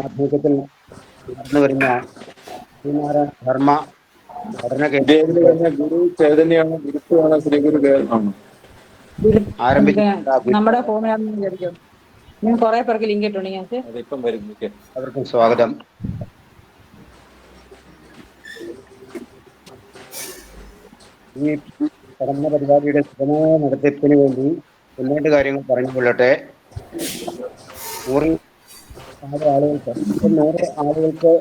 ആഭിമുഖ്യത്തിൽ നടന്നു വരുന്ന ശ്രീനാരായണ ധർമ്മ പഠന ഗുരു ചൈതന്യമാണ്, ഗുരുത്വമാണ്, ശ്രീ ഗുരുദേവനാണ് നമ്മുടെ ഫോമിനകത്ത് വിചാരിക്കും. ഞാൻ കുറെ പേർക്ക് ലിങ്ക് ഇട്ടുണ്ട്. ഞങ്ങൾക്ക് അതിപ്പം വരും. അവർക്കും സ്വാഗതം. ഈ പഠന പരിപാടിയുടെ സുഗമമായ നടത്തിപ്പിന് വേണ്ടി മുന്നോട്ട് കാര്യങ്ങൾ പറഞ്ഞുകൊള്ളട്ടെ. 100 ആളുകൾക്ക് 100 ആളുകൾക്ക്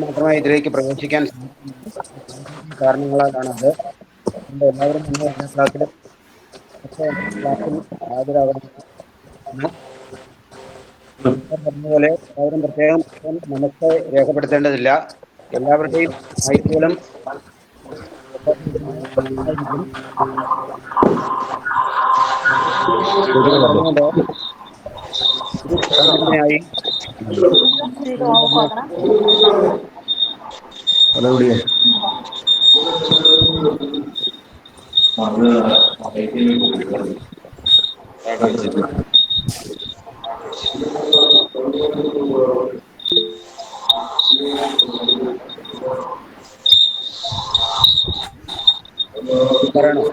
മാത്രമേ ഇതിലേക്ക് പ്രവേശിക്കാൻ കാരണങ്ങളാലാണത്. എല്ലാവരും തന്നെ എല്ലാ ക്ലാസ്സിൽ ഹാജരാകണം. പറഞ്ഞതുപോലെ എല്ലാവരും പ്രത്യേകം നമുക്ക് രേഖപ്പെടുത്തേണ്ടതില്ല. എല്ലാവരുടെയും ഐക്യങ്ങളും ായി പറയണോ?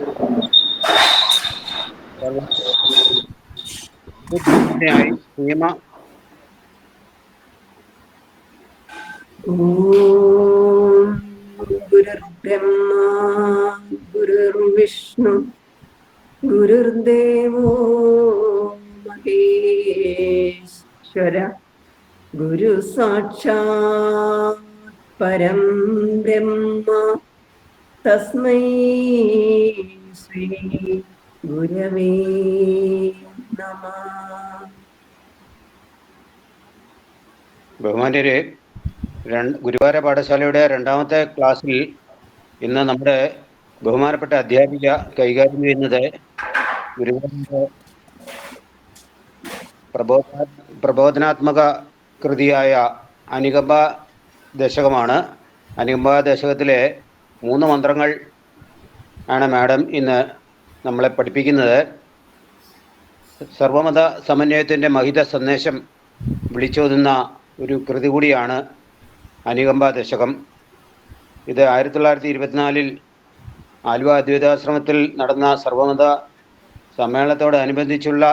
നിയമ ഗുരുർബ്രഹ്മാ ഗുരുർവിഷ്ണു ഗുരുർദേവോ മഹേശ്വര ഗുരു സാക്ഷാത് പരം ബ്രഹ്മ തസ്മൈ ശ്രീ ഗുരവേ നമഃ. ബഹുമാന്യരെ, ഗുരുവാര പാഠശാലയുടെ 2ാമത്തെ ക്ലാസ്സിൽ ഇന്ന് നമ്മുടെ ബഹുമാനപ്പെട്ട അധ്യാപിക കൈകാര്യം ചെയ്യുന്നത് ഗുരുവായൂരിന്റെ പ്രബോധനാത്മക കൃതിയായ അനുകമ്പ ദശകമാണ്. അനുകമ്പ ദശകത്തിലെ 3 മന്ത്രങ്ങൾ ആണ് മാഡം ഇന്ന് നമ്മളെ പഠിപ്പിക്കുന്നത്. സർവമത സമന്വയത്തിൻ്റെ മഹിത സന്ദേശം വിളിച്ചോതുന്ന ഒരു കൃതി കൂടിയാണ് അനുകമ്പ ദശകം. ഇത് 1924 ആലുവ അദ്വൈതാശ്രമത്തിൽ നടന്ന സർവമത സമ്മേളനത്തോടനുബന്ധിച്ചുള്ള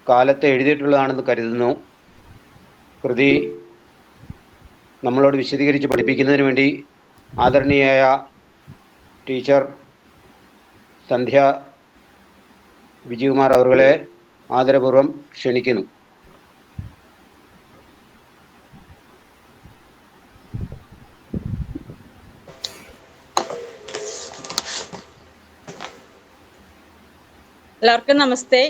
കാലത്ത് എഴുതിയിട്ടുള്ളതാണെന്ന് കരുതുന്നു. കൃതി നമ്മളോട് വിശദീകരിച്ച് പഠിപ്പിക്കുന്നതിന് വേണ്ടി ആദരണീയായ ടീച്ചർ സന്ധ്യ വിജയകുമാർ അവരെ ആദരപൂർവ്വം ക്ഷണിക്കുന്നു. എല്ലാവർക്കും നമസ്തേ.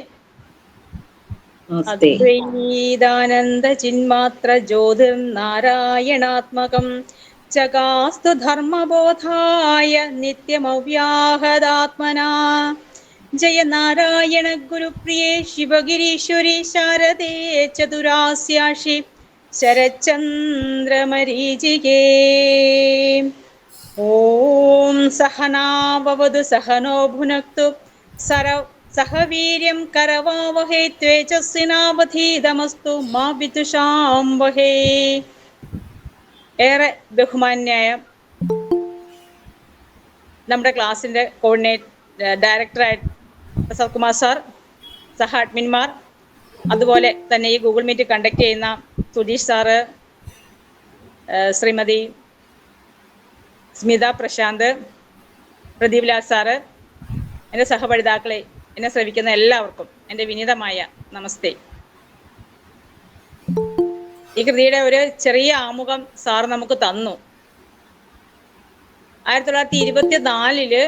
അദ്വൈതാനന്ദ ചിന്മാത്ര ജ്യോതിർനാരായണാത്മകം ചകാസ്തു ധർമ്മബോധായ നിത്യമവ്യാഹതാത്മനാ. ജയ നാരായണ ഗുരുപ്രിയേ ശിവഗിരീശ്വരി ശാരദേ ചതുരാസ്യാഷി ശരചന്ദ്രമരീചികേ. ഓം സഹനാവവതു സഹനോ ഭുനക്തു സഹവീര്യം കരവാവഹേ തേജസ്വിനാവധീതമസ്തു മാ വിദ്വിഷാംവഹേ. ഏറെ ബഹുമാന്യായ നമ്മുടെ ക്ലാസ്സിൻ്റെ ഡയറക്ടറായ പ്രൊഫസർ കുമാർ സാർ, സഹ അഡ്മിന്മാർ, അതുപോലെ തന്നെ ഈ ഗൂഗിൾ മീറ്റ് കണ്ടക്ട് ചെയ്യുന്ന സുധീഷ് സാറ്, ശ്രീമതി സ്മിത പ്രശാന്ത്, പ്രദീപ് ലാൽ സാറ്, എൻ്റെ സഹപഠിതാക്കളെ, എന്നെ ശ്രവിക്കുന്ന എല്ലാവർക്കും എൻ്റെ വിനീതമായ നമസ്തേ. ഈ കൃതിയുടെ ഒരു ചെറിയ ആമുഖം സാർ നമുക്ക് തന്നു. 1924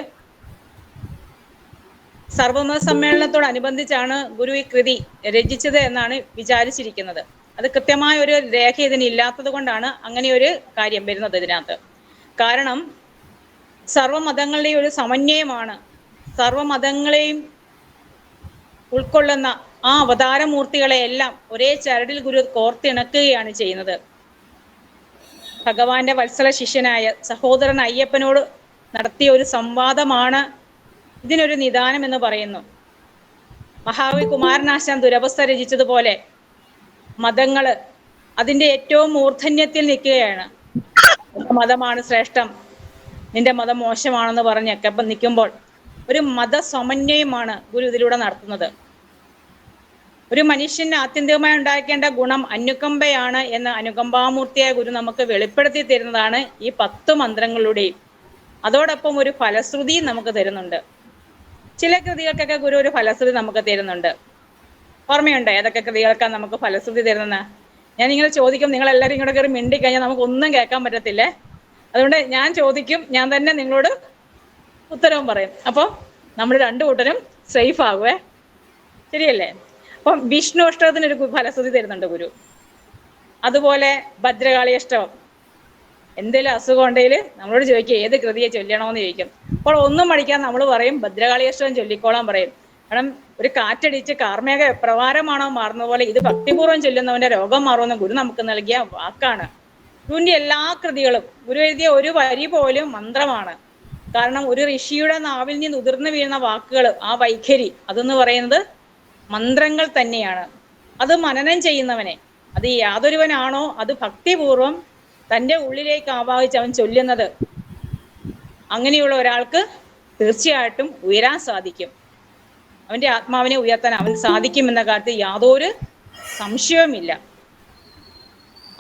സർവമത സമ്മേളനത്തോടനുബന്ധിച്ചാണ് ഗുരു ഈ കൃതി രചിച്ചത് എന്നാണ് വിചാരിച്ചിരിക്കുന്നത്. അത് കൃത്യമായ ഒരു രേഖ ഇതിനില്ലാത്തത് കൊണ്ടാണ് അങ്ങനെ ഒരു കാര്യം വരുന്നത് ഇതിനകത്ത്. കാരണം സർവമതങ്ങളുടെയും ഒരു സമന്വയമാണ്. സർവമതങ്ങളെയും ഉൾക്കൊള്ളുന്ന ആ അവതാരമൂർത്തികളെയെല്ലാം ഒരേ ചരടിൽ ഗുരു കോർത്തിണക്കുകയാണ് ചെയ്യുന്നത്. ഭഗവാന്റെ വത്സല ശിഷ്യനായ സഹോദരൻ അയ്യപ്പനോട് നടത്തിയ ഒരു സംവാദമാണ് ഇതിനൊരു നിദാനം എന്ന് പറയുന്നു. മഹാകവി കുമാരനാശാൻ ദുരവസ്ഥ രചിച്ചതുപോലെ മതങ്ങൾ അതിൻ്റെ ഏറ്റവും മൂർധന്യത്തിൽ നിൽക്കുകയാണ്. എൻ്റെ മതമാണ് ശ്രേഷ്ഠം, നിന്റെ മതം മോശമാണെന്ന് പറഞ്ഞൊക്കെ അപ്പം നിൽക്കുമ്പോൾ ഒരു മതസമന്വയമാണ് ഗുരു ഇതിലൂടെ നടത്തുന്നത്. ഒരു മനുഷ്യന് ആത്യന്തികമായി ഉണ്ടാക്കേണ്ട ഗുണം അനുകമ്പയാണ് എന്ന് അനുകമ്പാമൂർത്തിയായ ഗുരു നമുക്ക് വെളിപ്പെടുത്തി തരുന്നതാണ് ഈ 10 മന്ത്രങ്ങളുടെയും. അതോടൊപ്പം ഒരു ഫലശ്രുതി നമുക്ക് തരുന്നുണ്ട്. ചില കൃതികൾക്കൊക്കെ ഗുരു ഒരു ഫലശ്രുതി നമുക്ക് തരുന്നുണ്ട്. ഓർമ്മയുണ്ടോ ഏതൊക്കെ കൃതികൾക്കാണ് നമുക്ക് ഫലശ്രുതി തരുന്നത്? ഞാനിങ്ങനെ ചോദിക്കും, നിങ്ങളെല്ലാവരും ഇങ്ങോട്ട് കയറി മിണ്ടിക്കഴിഞ്ഞാൽ നമുക്കൊന്നും കേൾക്കാൻ പറ്റത്തില്ലേ. അതുകൊണ്ട് ഞാൻ ചോദിക്കും, ഞാൻ തന്നെ നിങ്ങളോട് ഉത്തരവും പറയും. അപ്പോൾ നമ്മൾ 2 കൂട്ടരും സേഫ് ആകുവേ, ശരിയല്ലേ? അപ്പം വിഷ്ണു അഷ്ടകത്തിനൊരു ഫലശ്രുതി തരുന്നുണ്ട് ഗുരു. അതുപോലെ ഭദ്രകാളി അഷ്ടകം. എന്തെങ്കിലും അസുഖം ഉണ്ടെങ്കിൽ നമ്മളോട് ചോദിക്കുക ഏത് കൃതിയെ ചൊല്ലണമെന്ന് ചോദിക്കും. അപ്പോൾ ഒന്നും മടിക്കാൻ നമ്മൾ പറയും ഭദ്രകാളി അഷ്ടകം ചൊല്ലിക്കോളാൻ പറയും. കാരണം ഒരു കാറ്റടിച്ച് കാർമേഘ പ്രവാരമാണോ മാറുന്ന പോലെ ഇത് ഭക്തിപൂർവ്വം ചൊല്ലുന്നവന്റെ രോഗം മാറുമെന്ന് ഗുരു നമുക്ക് നൽകിയ വാക്കാണ്. ഗുരുവിന്റെ എല്ലാ കൃതികളും, ഗുരു എഴുതിയ ഒരു വരി പോലും മന്ത്രമാണ്. കാരണം ഒരു ഋഷിയുടെ നാവിൽ നിന്ന് ഉതിർന്നു വീഴുന്ന വാക്കുകൾ, ആ വൈഖരി, അതെന്ന് പറയുന്നത് മന്ത്രങ്ങൾ തന്നെയാണ്. അത് മനനം ചെയ്യുന്നവനെ, അത് യാതൊരുവനാണോ അത് ഭക്തിപൂർവം തൻ്റെ ഉള്ളിലേക്ക് ആവാഹിച്ച് അവൻ ചൊല്ലുന്നത്, അങ്ങനെയുള്ള ഒരാൾക്ക് തീർച്ചയായിട്ടും ഉയരാൻ സാധിക്കും. അവൻ്റെ ആത്മാവിനെ ഉയർത്താൻ അവൻ സാധിക്കുമെന്ന കാര്യത്തിൽ യാതൊരു സംശയവുമില്ല.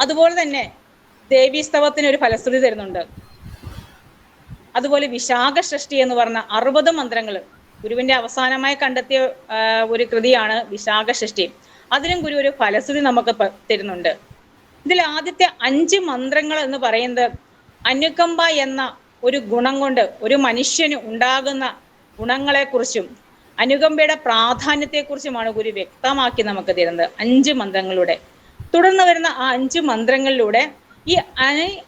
അതുപോലെ തന്നെ ദേവീസ്തവത്തിന് ഒരു ഫലശ്രുതി തരുന്നുണ്ട്. അതുപോലെ വിശാഖ ഷഷ്ടി എന്ന് പറഞ്ഞ 60 മന്ത്രങ്ങൾ ഗുരുവിന്റെ അവസാനമായി കണ്ടെത്തിയ ഒരു കൃതിയാണ് വിശാഖ ഷഷ്ടി. അതിനും ഗുരു ഒരു ഫലശ്രുതി നമുക്ക് തരുന്നുണ്ട്. ഇതിൽ ആദ്യത്തെ 5 മന്ത്രങ്ങൾ എന്ന് പറയുന്നത് അനുകമ്പ എന്ന ഒരു ഗുണം കൊണ്ട് ഒരു മനുഷ്യന് ഉണ്ടാകുന്ന ഗുണങ്ങളെക്കുറിച്ചും അനുകമ്പയുടെ പ്രാധാന്യത്തെക്കുറിച്ചുമാണ് ഗുരു വ്യക്തമാക്കി നമുക്ക് തരുന്നത് 5 മന്ത്രങ്ങളിലൂടെ. തുടർന്ന് വരുന്ന ആ 5 മന്ത്രങ്ങളിലൂടെ ഈ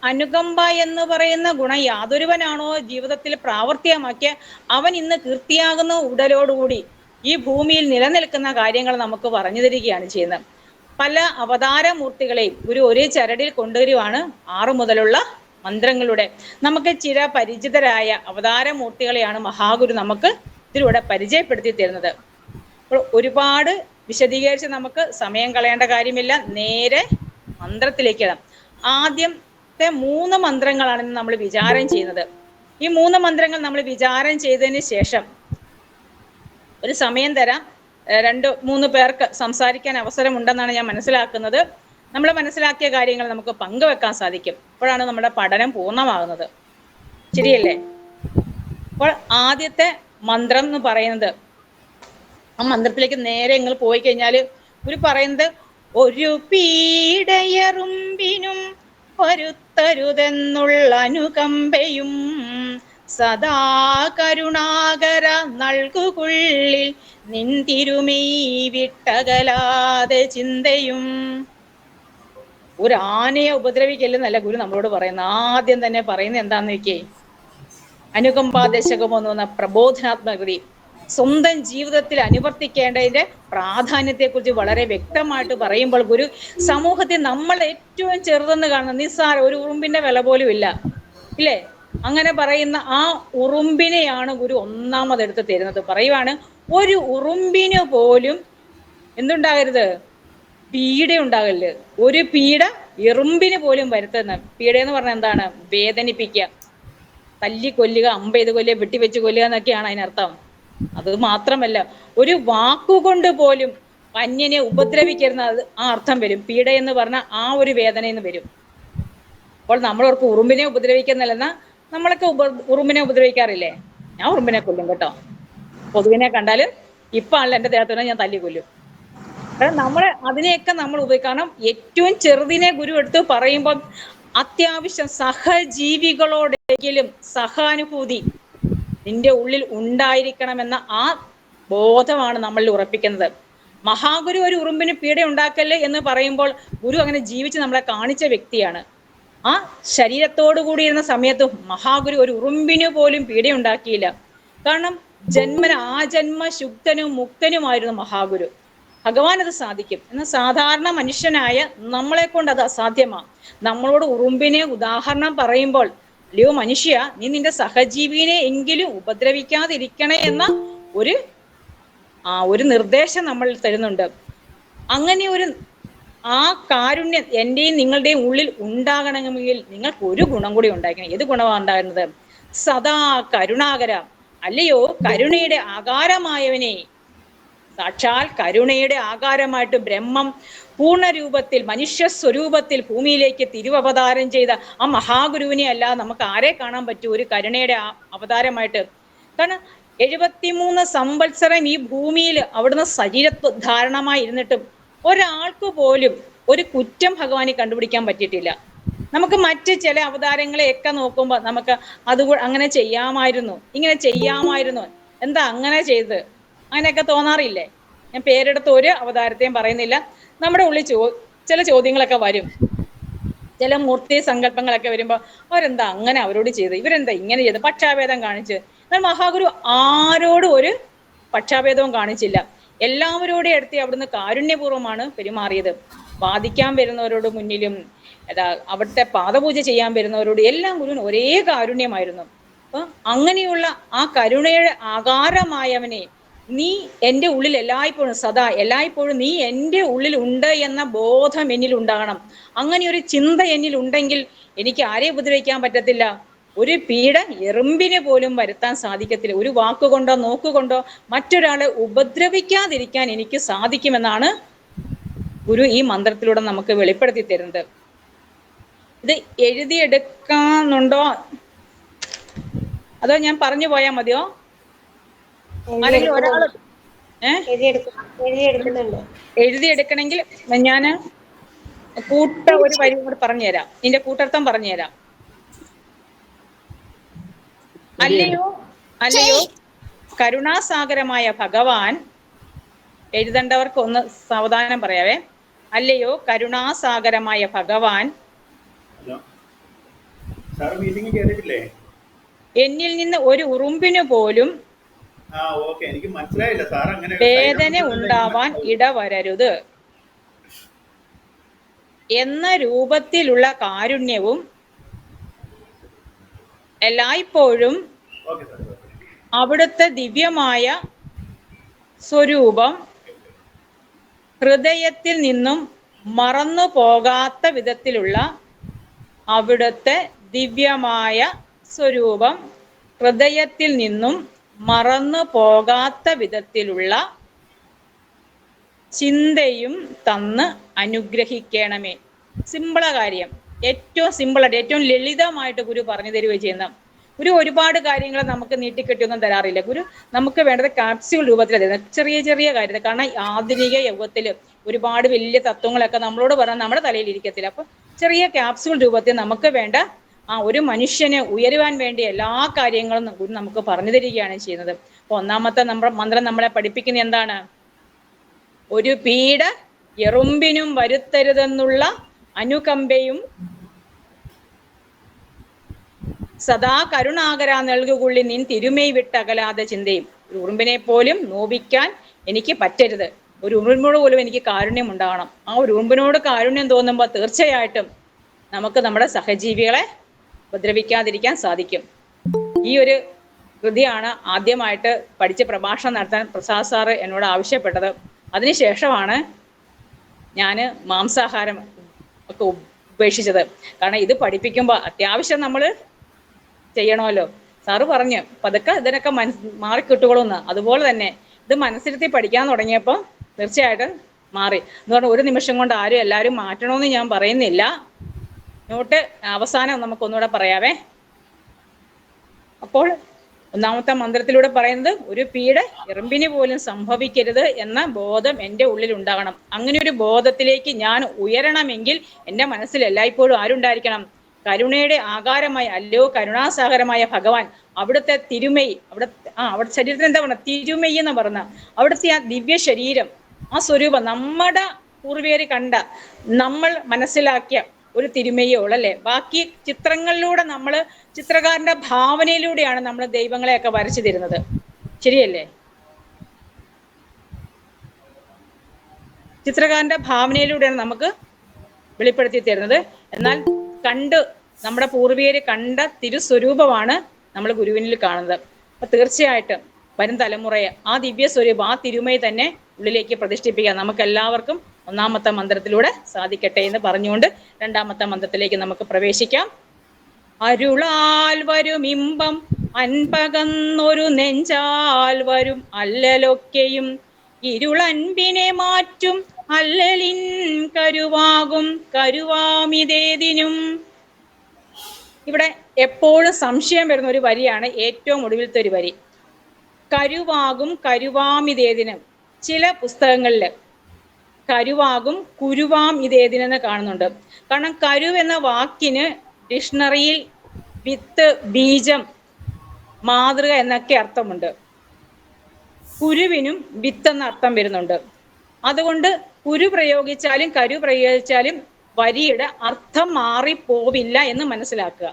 അനുകമ്പ എന്ന് പറയുന്ന ഗുണം യാതൊരുവനാണോ ജീവിതത്തിൽ പ്രാവർത്തികമാക്കിയ അവൻ ഇന്ന് കീർത്തിയാകുന്ന ഉടലോടുകൂടി ഈ ഭൂമിയിൽ നിലനിൽക്കുന്ന കാര്യങ്ങൾ നമുക്ക് പറഞ്ഞു തരികയാണ് ചെയ്യുന്നത്. പല അവതാരമൂർത്തികളെയും ഗുരു ഒരേ ചരടിൽ കൊണ്ടുവരുവാണ് 6 മുതലുള്ള മന്ത്രങ്ങളുടെ. നമുക്ക് ചില പരിചിതരായ അവതാരമൂർത്തികളെയാണ് മഹാഗുരു നമുക്ക് ഇതിലൂടെ പരിചയപ്പെടുത്തി തരുന്നത്. അപ്പോൾ ഒരുപാട് വിശദീകരിച്ച് നമുക്ക് സമയം കളയേണ്ട കാര്യമില്ല, നേരെ മന്ത്രത്തിലേക്ക് ഇടാം. ആദ്യത്തെ 3 മന്ത്രങ്ങളാണ് നമ്മൾ വിചാരം ചെയ്യുന്നത്. ഈ 3 മന്ത്രങ്ങൾ നമ്മൾ വിചാരം ചെയ്തതിന് ശേഷം ഒരു സമയം തരാം. 2-3 പേർക്ക് സംസാരിക്കാൻ അവസരമുണ്ടെന്നാണ് ഞാൻ മനസ്സിലാക്കുന്നത്. നമ്മൾ മനസ്സിലാക്കിയ കാര്യങ്ങൾ നമുക്ക് പങ്കുവെക്കാൻ സാധിക്കും. അപ്പോഴാണ് നമ്മുടെ പഠനം പൂർണ്ണമാകുന്നത്, ശരിയല്ലേ? അപ്പോൾ ആദ്യത്തെ മന്ത്രം എന്ന് പറയുന്നത്, ആ മന്ത്രത്തിലേക്ക് നേരെ നിങ്ങൾ പോയി കഴിഞ്ഞാൽ ഒരു പറയുന്നത്, ഒരു പീഡയറുമ്പിനും വരുത്തരുതെന്നുള്ള അനുകമ്പയും സദാ കരുണാകര നൽകുകുള്ളിൽ നിന്തിരുമീ വിട്ടകലാതെ ചിന്തയും. ഒരു ആനയെ ഉപദ്രവിക്കല്ലെന്നല്ല ഗുരു നമ്മളോട് പറയുന്നത്. ആദ്യം തന്നെ പറയുന്നത് എന്താന്ന് വെക്കേ, അനുകമ്പാ ദശകം എന്ന് പറഞ്ഞ പ്രബോധനാത്മകൃതി സ്വന്തം ജീവിതത്തിൽ അനുവർത്തിക്കേണ്ടതിന്റെ പ്രാധാന്യത്തെക്കുറിച്ച് വളരെ വ്യക്തമായിട്ട് പറയുമ്പോൾ ഗുരു സമൂഹത്തിൽ നമ്മൾ ഏറ്റവും ചെറുതെന്ന് കാണുന്ന നിസ്സാര ഒരു ഉറുമ്പിന്റെ വില പോലും ഇല്ല, ഇല്ലേ? അങ്ങനെ പറയുന്ന ആ ഉറുമ്പിനെയാണ് ഗുരു ഒന്നാമതെടുത്ത് തരുന്നത്. പറയുവാണ്, ഒരു ഉറുമ്പിന് പോലും എന്തുണ്ടാകരുത്, പീഡ ഉണ്ടാകരുത്. ഒരു പീഡ എറുമ്പിന് പോലും വരുത്തുന്ന. പീഡ എന്ന് പറഞ്ഞാൽ എന്താണ്? വേദനിപ്പിക്കുക, തല്ലിക്കൊല്ലുക, അമ്പെയ്ത് കൊല്ലുക, വെട്ടിവെച്ച് കൊല്ലുക എന്നൊക്കെയാണ് അതിനർത്ഥം. അത് മാത്രമല്ല, ഒരു വാക്കുകൊണ്ട് പോലും അന്യനെ ഉപദ്രവിക്കരുന്ന ആ അർത്ഥം വരും. പീഡ എന്ന് പറഞ്ഞാൽ ആ ഒരു വേദന എന്ന് വരും. അപ്പോൾ നമ്മളവർക്ക് ഉറുമ്പിനെ ഉപദ്രവിക്കുന്നില്ലെന്നാ, നമ്മളൊക്കെ ഉറുമ്പിനെ ഉപദ്രവിക്കാറില്ലേ? ഞാൻ ഉറുമ്പിനെ കൊല്ലും കേട്ടോ. കൊതുകിനെ കണ്ടാൽ ഇപ്പം ആണല്ലോ എൻ്റെ ദേഹത്തിനെ ഞാൻ തല്ലിക്കൊല്ലും. കാരണം നമ്മൾ അതിനെയൊക്കെ നമ്മൾ ഉപയോഗിക്കണം. ഏറ്റവും ചെറുതിനെ ഗുരു എടുത്ത് പറയുമ്പം അത്യാവശ്യം സഹജീവികളോടെങ്കിലും സഹാനുഭൂതി നിന്റെ ഉള്ളിൽ ഉണ്ടായിരിക്കണമെന്ന ആ ബോധമാണ് നമ്മളിൽ ഉറപ്പിക്കുന്നത്. മഹാഗുരു ഒരു ഉറുമ്പിന് പീഡ ഉണ്ടാക്കല്ലേ എന്ന് പറയുമ്പോൾ ഗുരു അങ്ങനെ ജീവിച്ച് നമ്മളെ കാണിച്ച വ്യക്തിയാണ്. ആ ശരീരത്തോടു കൂടിയിരുന്ന സമയത്ത് മഹാഗുരു ഒരു ഉറുമ്പിന് പോലും പീഡ ഉണ്ടാക്കിയില്ല. കാരണം ആജന്മ ശുദ്ധനും മുക്തനുമായിരുന്നു മഹാഗുരു. ഭഗവാൻ അത് സാധിക്കും. എന്നാൽ സാധാരണ മനുഷ്യനായ നമ്മളെ കൊണ്ട് അത് അസാധ്യമാണ്. നമ്മളോട് ഉറുമ്പിനെ ഉദാഹരണം പറയുമ്പോൾ, അല്ലയോ മനുഷ്യ, നീ നിന്റെ സഹജീവിനെ എങ്കിലും ഉപദ്രവിക്കാതിരിക്കണേ എന്ന ഒരു നിർദ്ദേശം നമ്മൾ തരുന്നുണ്ട്. അങ്ങനെ ഒരു ആ കാരുണ്യം എൻ്റെയും നിങ്ങളുടെയും ഉള്ളിൽ ഉണ്ടാകണമെങ്കിൽ നിങ്ങൾക്ക് ഒരു ഗുണം കൂടി ഉണ്ടായിരിക്കണം. ഏത് ഗുണമാണ് ഉണ്ടാകുന്നത്? സദാ കരുണാകര, അല്ലയോ കരുണയുടെ ആകാരമായവനെ. സാക്ഷാൽ കരുണയുടെ ആകാരമായിട്ട് ബ്രഹ്മം പൂർണ്ണരൂപത്തിൽ മനുഷ്യ സ്വരൂപത്തിൽ ഭൂമിയിലേക്ക് തിരുവവതാരം ചെയ്ത ആ മഹാഗുരുവിനെ അല്ലാതെ നമുക്ക് ആരെ കാണാൻ പറ്റൂ ഒരു കരുണയുടെ അവതാരമായിട്ട്? കാരണം 73 സംവത്സരം ഈ ഭൂമിയിൽ അവിടുന്ന് ശരീരത്വ ധാരണമായി ഇരുന്നിട്ടും ഒരാൾക്ക് പോലും ഒരു കുറ്റം ഭഗവാനെ കണ്ടുപിടിക്കാൻ പറ്റിയിട്ടില്ല. നമുക്ക് മറ്റ് ചില അവതാരങ്ങളെയൊക്കെ നോക്കുമ്പോൾ നമുക്ക് അത് അങ്ങനെ ചെയ്യാമായിരുന്നു, ഇങ്ങനെ ചെയ്യാമായിരുന്നു, എന്താ അങ്ങനെ ചെയ്ത്, അങ്ങനെയൊക്കെ തോന്നാറില്ലേ? ഞാൻ പേരെടുത്ത് ഒരു അവതാരത്തെയും പറയുന്നില്ല. നമ്മുടെ ഉള്ളിൽ ചില ചോദ്യങ്ങളൊക്കെ വരും. ചില മൂർത്തി സങ്കല്പങ്ങളൊക്കെ വരുമ്പോൾ അവരെന്താ അങ്ങനെ അവരോട് ചെയ്ത്, ഇവരെന്താ ഇങ്ങനെ ചെയ്ത്, പക്ഷാഭേദം കാണിച്ച്. എന്നാൽ മഹാഗുരു ആരോടും ഒരു പക്ഷാഭേദവും കാണിച്ചില്ല. എല്ലാവരോടും എടുത്ത് അവിടുന്ന് കാരുണ്യപൂർവ്വമാണ് പെരുമാറിയത്. വാദിക്കാൻ വരുന്നവരോട് മുന്നിലും അവിടുത്തെ പാദപൂജ ചെയ്യാൻ വരുന്നവരോട് എല്ലാം ഗുരുവിന് ഒരേ കാരുണ്യമായിരുന്നു. അപ്പൊ അങ്ങനെയുള്ള ആ കരുണയുടെ ആകാരമായവനെ, നീ എൻ്റെ ഉള്ളിൽ എല്ലായ്പ്പോഴും സദാ എല്ലായ്പ്പോഴും നീ എൻ്റെ ഉള്ളിൽ ഉണ്ട് എന്ന ബോധം എന്നിൽ ഉണ്ടാകണം. അങ്ങനെ ഒരു ചിന്ത എന്നിൽ ഉണ്ടെങ്കിൽ എനിക്ക് ആരെ ഉപദ്രവിക്കാൻ പറ്റത്തില്ല. ഒരു പീഡ എറുമ്പിന് പോലും വരുത്താൻ സാധിക്കത്തില്ല. ഒരു വാക്കുകൊണ്ടോ നോക്കുകൊണ്ടോ മറ്റൊരാളെ ഉപദ്രവിക്കാതിരിക്കാൻ എനിക്ക് സാധിക്കുമെന്നാണ് ഗുരു ഈ മന്ത്രത്തിലൂടെ നമുക്ക് വെളിപ്പെടുത്തി തരുന്നത്. ഇത് എഴുതിയെടുക്കാന്നുണ്ടോ അതോ ഞാൻ പറഞ്ഞു പോയാൽ മതിയോ? അല്ലെങ്കിൽ ഒരാൾ എഴുതിയെടുക്കണമെങ്കിൽ ഞാൻ ഒരു വരി കൂടെ പറഞ്ഞുതരാം. ഇതിന്റെ കൂട്ടർത്ഥം പറഞ്ഞുതരാം. അല്ലയോ കരുണാസാഗരമായ ഭഗവാൻ, എഴുതേണ്ടവർക്ക് ഒന്ന് സാവധാനം പറയാവേ. അല്ലയോ കരുണാസാഗരമായ ഭഗവാൻ, എന്നിൽ നിന്ന് ഒരു ഉറുമ്പിനു പോലും വേദന ഉണ്ടാവാൻ ഇടവരരുത് എന്ന രൂപത്തിലുള്ള കാരുണ്യവും എല്ലായ്പ്പോഴും അവിടുത്തെ ദിവ്യമായ സ്വരൂപം ഹൃദയത്തിൽ നിന്നും മറന്നു പോകാത്ത വിധത്തിലുള്ള അവിടുത്തെ ദിവ്യമായ സ്വരൂപം ഹൃദയത്തിൽ നിന്നും മറന്നു പോകാത്ത വിധത്തിലുള്ള ചിന്തയും തന്ന് അനുഗ്രഹിക്കണമേ. സിമ്പിള കാര്യം, ഏറ്റവും സിമ്പിളായിട്ട് ഏറ്റവും ലളിതമായിട്ട് ഗുരു പറഞ്ഞു തരികയും ചെയ്യുന്ന ഗുരു ഒരുപാട് കാര്യങ്ങൾ നമുക്ക് നീട്ടിക്കെട്ടിയൊന്നും തരാറില്ല. ഗുരു നമുക്ക് വേണ്ടത് കാപ്സ്യൂൾ രൂപത്തിൽ തരുന്നത്, ചെറിയ ചെറിയ കാര്യത്തിൽ. കാരണം ആധുനിക യുഗത്തിൽ ഒരുപാട് വലിയ തത്വങ്ങളൊക്കെ നമ്മളോട് പറഞ്ഞാൽ നമ്മുടെ തലയിൽ ഇരിക്കത്തില്ല. അപ്പൊ ചെറിയ ക്യാപ്സ്യൂൾ രൂപത്തിൽ നമുക്ക് വേണ്ട ഒരു മനുഷ്യന് ഉയരുവാൻ വേണ്ടി എല്ലാ കാര്യങ്ങളും ഗുരു നമുക്ക് പറഞ്ഞു തരികയാണ് ചെയ്യുന്നത്. അപ്പൊ ഒന്നാമത്തെ മന്ത്രം നമ്മളെ പഠിപ്പിക്കുന്ന എന്താണ്? ഒരു പീഡ എറുമ്പിനും വരുത്തരുതെന്നുള്ള അനുകമ്പയും സദാ കരുണാകര നൽകുകൊള്ളി നിൻ തിരുമൈ വിട്ടകലാതെ ചിന്തയും. ഒരു ഉറുമ്പിനെ പോലും നോവിക്കാൻ എനിക്ക് പറ്റരുത്. ഒരു ഉറുമ്പിനോട് പോലും എനിക്ക് കാരുണ്യം ഉണ്ടാകണം. ആ ഒരു ഉറുമ്പിനോട് കാരുണ്യം തോന്നുമ്പോൾ തീർച്ചയായിട്ടും നമുക്ക് നമ്മുടെ സഹജീവികളെ ഉപദ്രവിക്കാതിരിക്കാൻ സാധിക്കും. ഈ ഒരു കൃതിയാണ് ആദ്യമായിട്ട് പഠിച്ച് പ്രഭാഷണം നടത്താൻ പ്രസാദ് സാറ് എന്നോട് ആവശ്യപ്പെട്ടത്. അതിനുശേഷമാണ് ഞാൻ മാംസാഹാരം ഒക്കെ ഉപേക്ഷിച്ചത്. കാരണം ഇത് പഠിപ്പിക്കുമ്പോൾ അത്യാവശ്യം നമ്മൾ ചെയ്യണമല്ലോ. സാറ് പറഞ്ഞു പതുക്കെ ഇതിനൊക്കെ മാറിക്കിട്ടുകളൊന്ന്. അതുപോലെ തന്നെ ഇത് മനസ്സിരുത്തി പഠിക്കാൻ തുടങ്ങിയപ്പോൾ തീർച്ചയായിട്ടും മാറി എന്ന് പറഞ്ഞാൽ ഒരു നിമിഷം കൊണ്ട് എല്ലാവരും മാറ്റണമെന്ന് ഞാൻ പറയുന്നില്ല. നോട്ട് അവസാനം നമുക്കൊന്നുകൂടെ പറയാവേ. അപ്പോൾ ഒന്നാമത്തെ മന്ത്രത്തിലൂടെ പറയുന്നത് ഒരു പീഡ എറുമ്പിന് പോലും സംഭവിക്കരുത് എന്ന ബോധം എൻ്റെ ഉള്ളിൽ ഉണ്ടാകണം. അങ്ങനെ ഒരു ബോധത്തിലേക്ക് ഞാൻ ഉയരണമെങ്കിൽ എൻ്റെ മനസ്സിൽ എല്ലായ്പ്പോഴും ആരുണ്ടായിരിക്കണം? കരുണയുടെ ആകാരമായ അല്ലയോ കരുണാസാഗരമായ ഭഗവാൻ, അവിടുത്തെ തിരുമൈ, അവിടെ ശരീരത്തിന് എന്താ പറഞ്ഞ തിരുമൈ എന്ന് പറഞ്ഞ അവിടുത്തെ ആ ദിവ്യ ശരീരം, ആ സ്വരൂപം നമ്മുടെ പൂർവികർ കണ്ട നമ്മൾ മനസ്സിലാക്കിയ ഒരു തിരുമയ്യേ ഉള്ളൂ അല്ലേ. ബാക്കി ചിത്രങ്ങളിലൂടെ ചിത്രകാരന്റെ ഭാവനയിലൂടെയാണ് നമ്മൾ ദൈവങ്ങളെയൊക്കെ വരച്ചു തരുന്നത്. ശരിയല്ലേ? ചിത്രകാരന്റെ ഭാവനയിലൂടെയാണ് നമുക്ക് വെളിപ്പെടുത്തി തരുന്നത്. എന്നാൽ നമ്മുടെ പൂർവികര് കണ്ട തിരുസ്വരൂപമാണ് നമ്മൾ ഗുരുവിനിൽ കാണുന്നത്. അപ്പൊ തീർച്ചയായിട്ടും വരും തലമുറയെ ആ ദിവ്യ സ്വരൂപം, ആ തിരുമൈ തന്നെ ഉള്ളിലേക്ക് പ്രതിഷ്ഠിപ്പിക്കാം. നമുക്ക് എല്ലാവർക്കും ഒന്നാമത്തെ മന്ത്രത്തിലൂടെ സാധിക്കട്ടെ എന്ന് പറഞ്ഞുകൊണ്ട് രണ്ടാമത്തെ മന്ത്രത്തിലേക്ക് നമുക്ക് പ്രവേശിക്കാം. അരുളാൽ വരും ഇമ്പം അൻപകന്നൊരു നെഞ്ചാൽ വരും അല്ലലൊക്കെയും ഇരുളൻപിനെ മാറ്റും അല്ലലിൻ കരുവാകും കരുവാമിതേതിനും. ഇവിടെ എപ്പോഴും സംശയം വരുന്ന ഒരു വരിയാണ് ഏറ്റവും ഒടുവിലത്തെ ഒരു വരി. കരുവാകും കരുവാമിതേതിനും. ചില പുസ്തകങ്ങളിൽ കരുവാകും കുരുവാം ഇതേതിനെന്ന് കാണുന്നുണ്ട്. കാരണം കരു എന്ന വാക്കിന് ഡിക്ഷണറിയിൽ വിത്ത്, ബീജം, മാതൃക എന്നൊക്കെ അർത്ഥമുണ്ട്. കുരുവിനും വിത്ത് എന്ന അർത്ഥം വരുന്നുണ്ട്. അതുകൊണ്ട് കുരു പ്രയോഗിച്ചാലും കരു പ്രയോഗിച്ചാലും വരിയുടെ അർത്ഥം മാറിപ്പോവില്ല എന്ന് മനസ്സിലാക്കുക.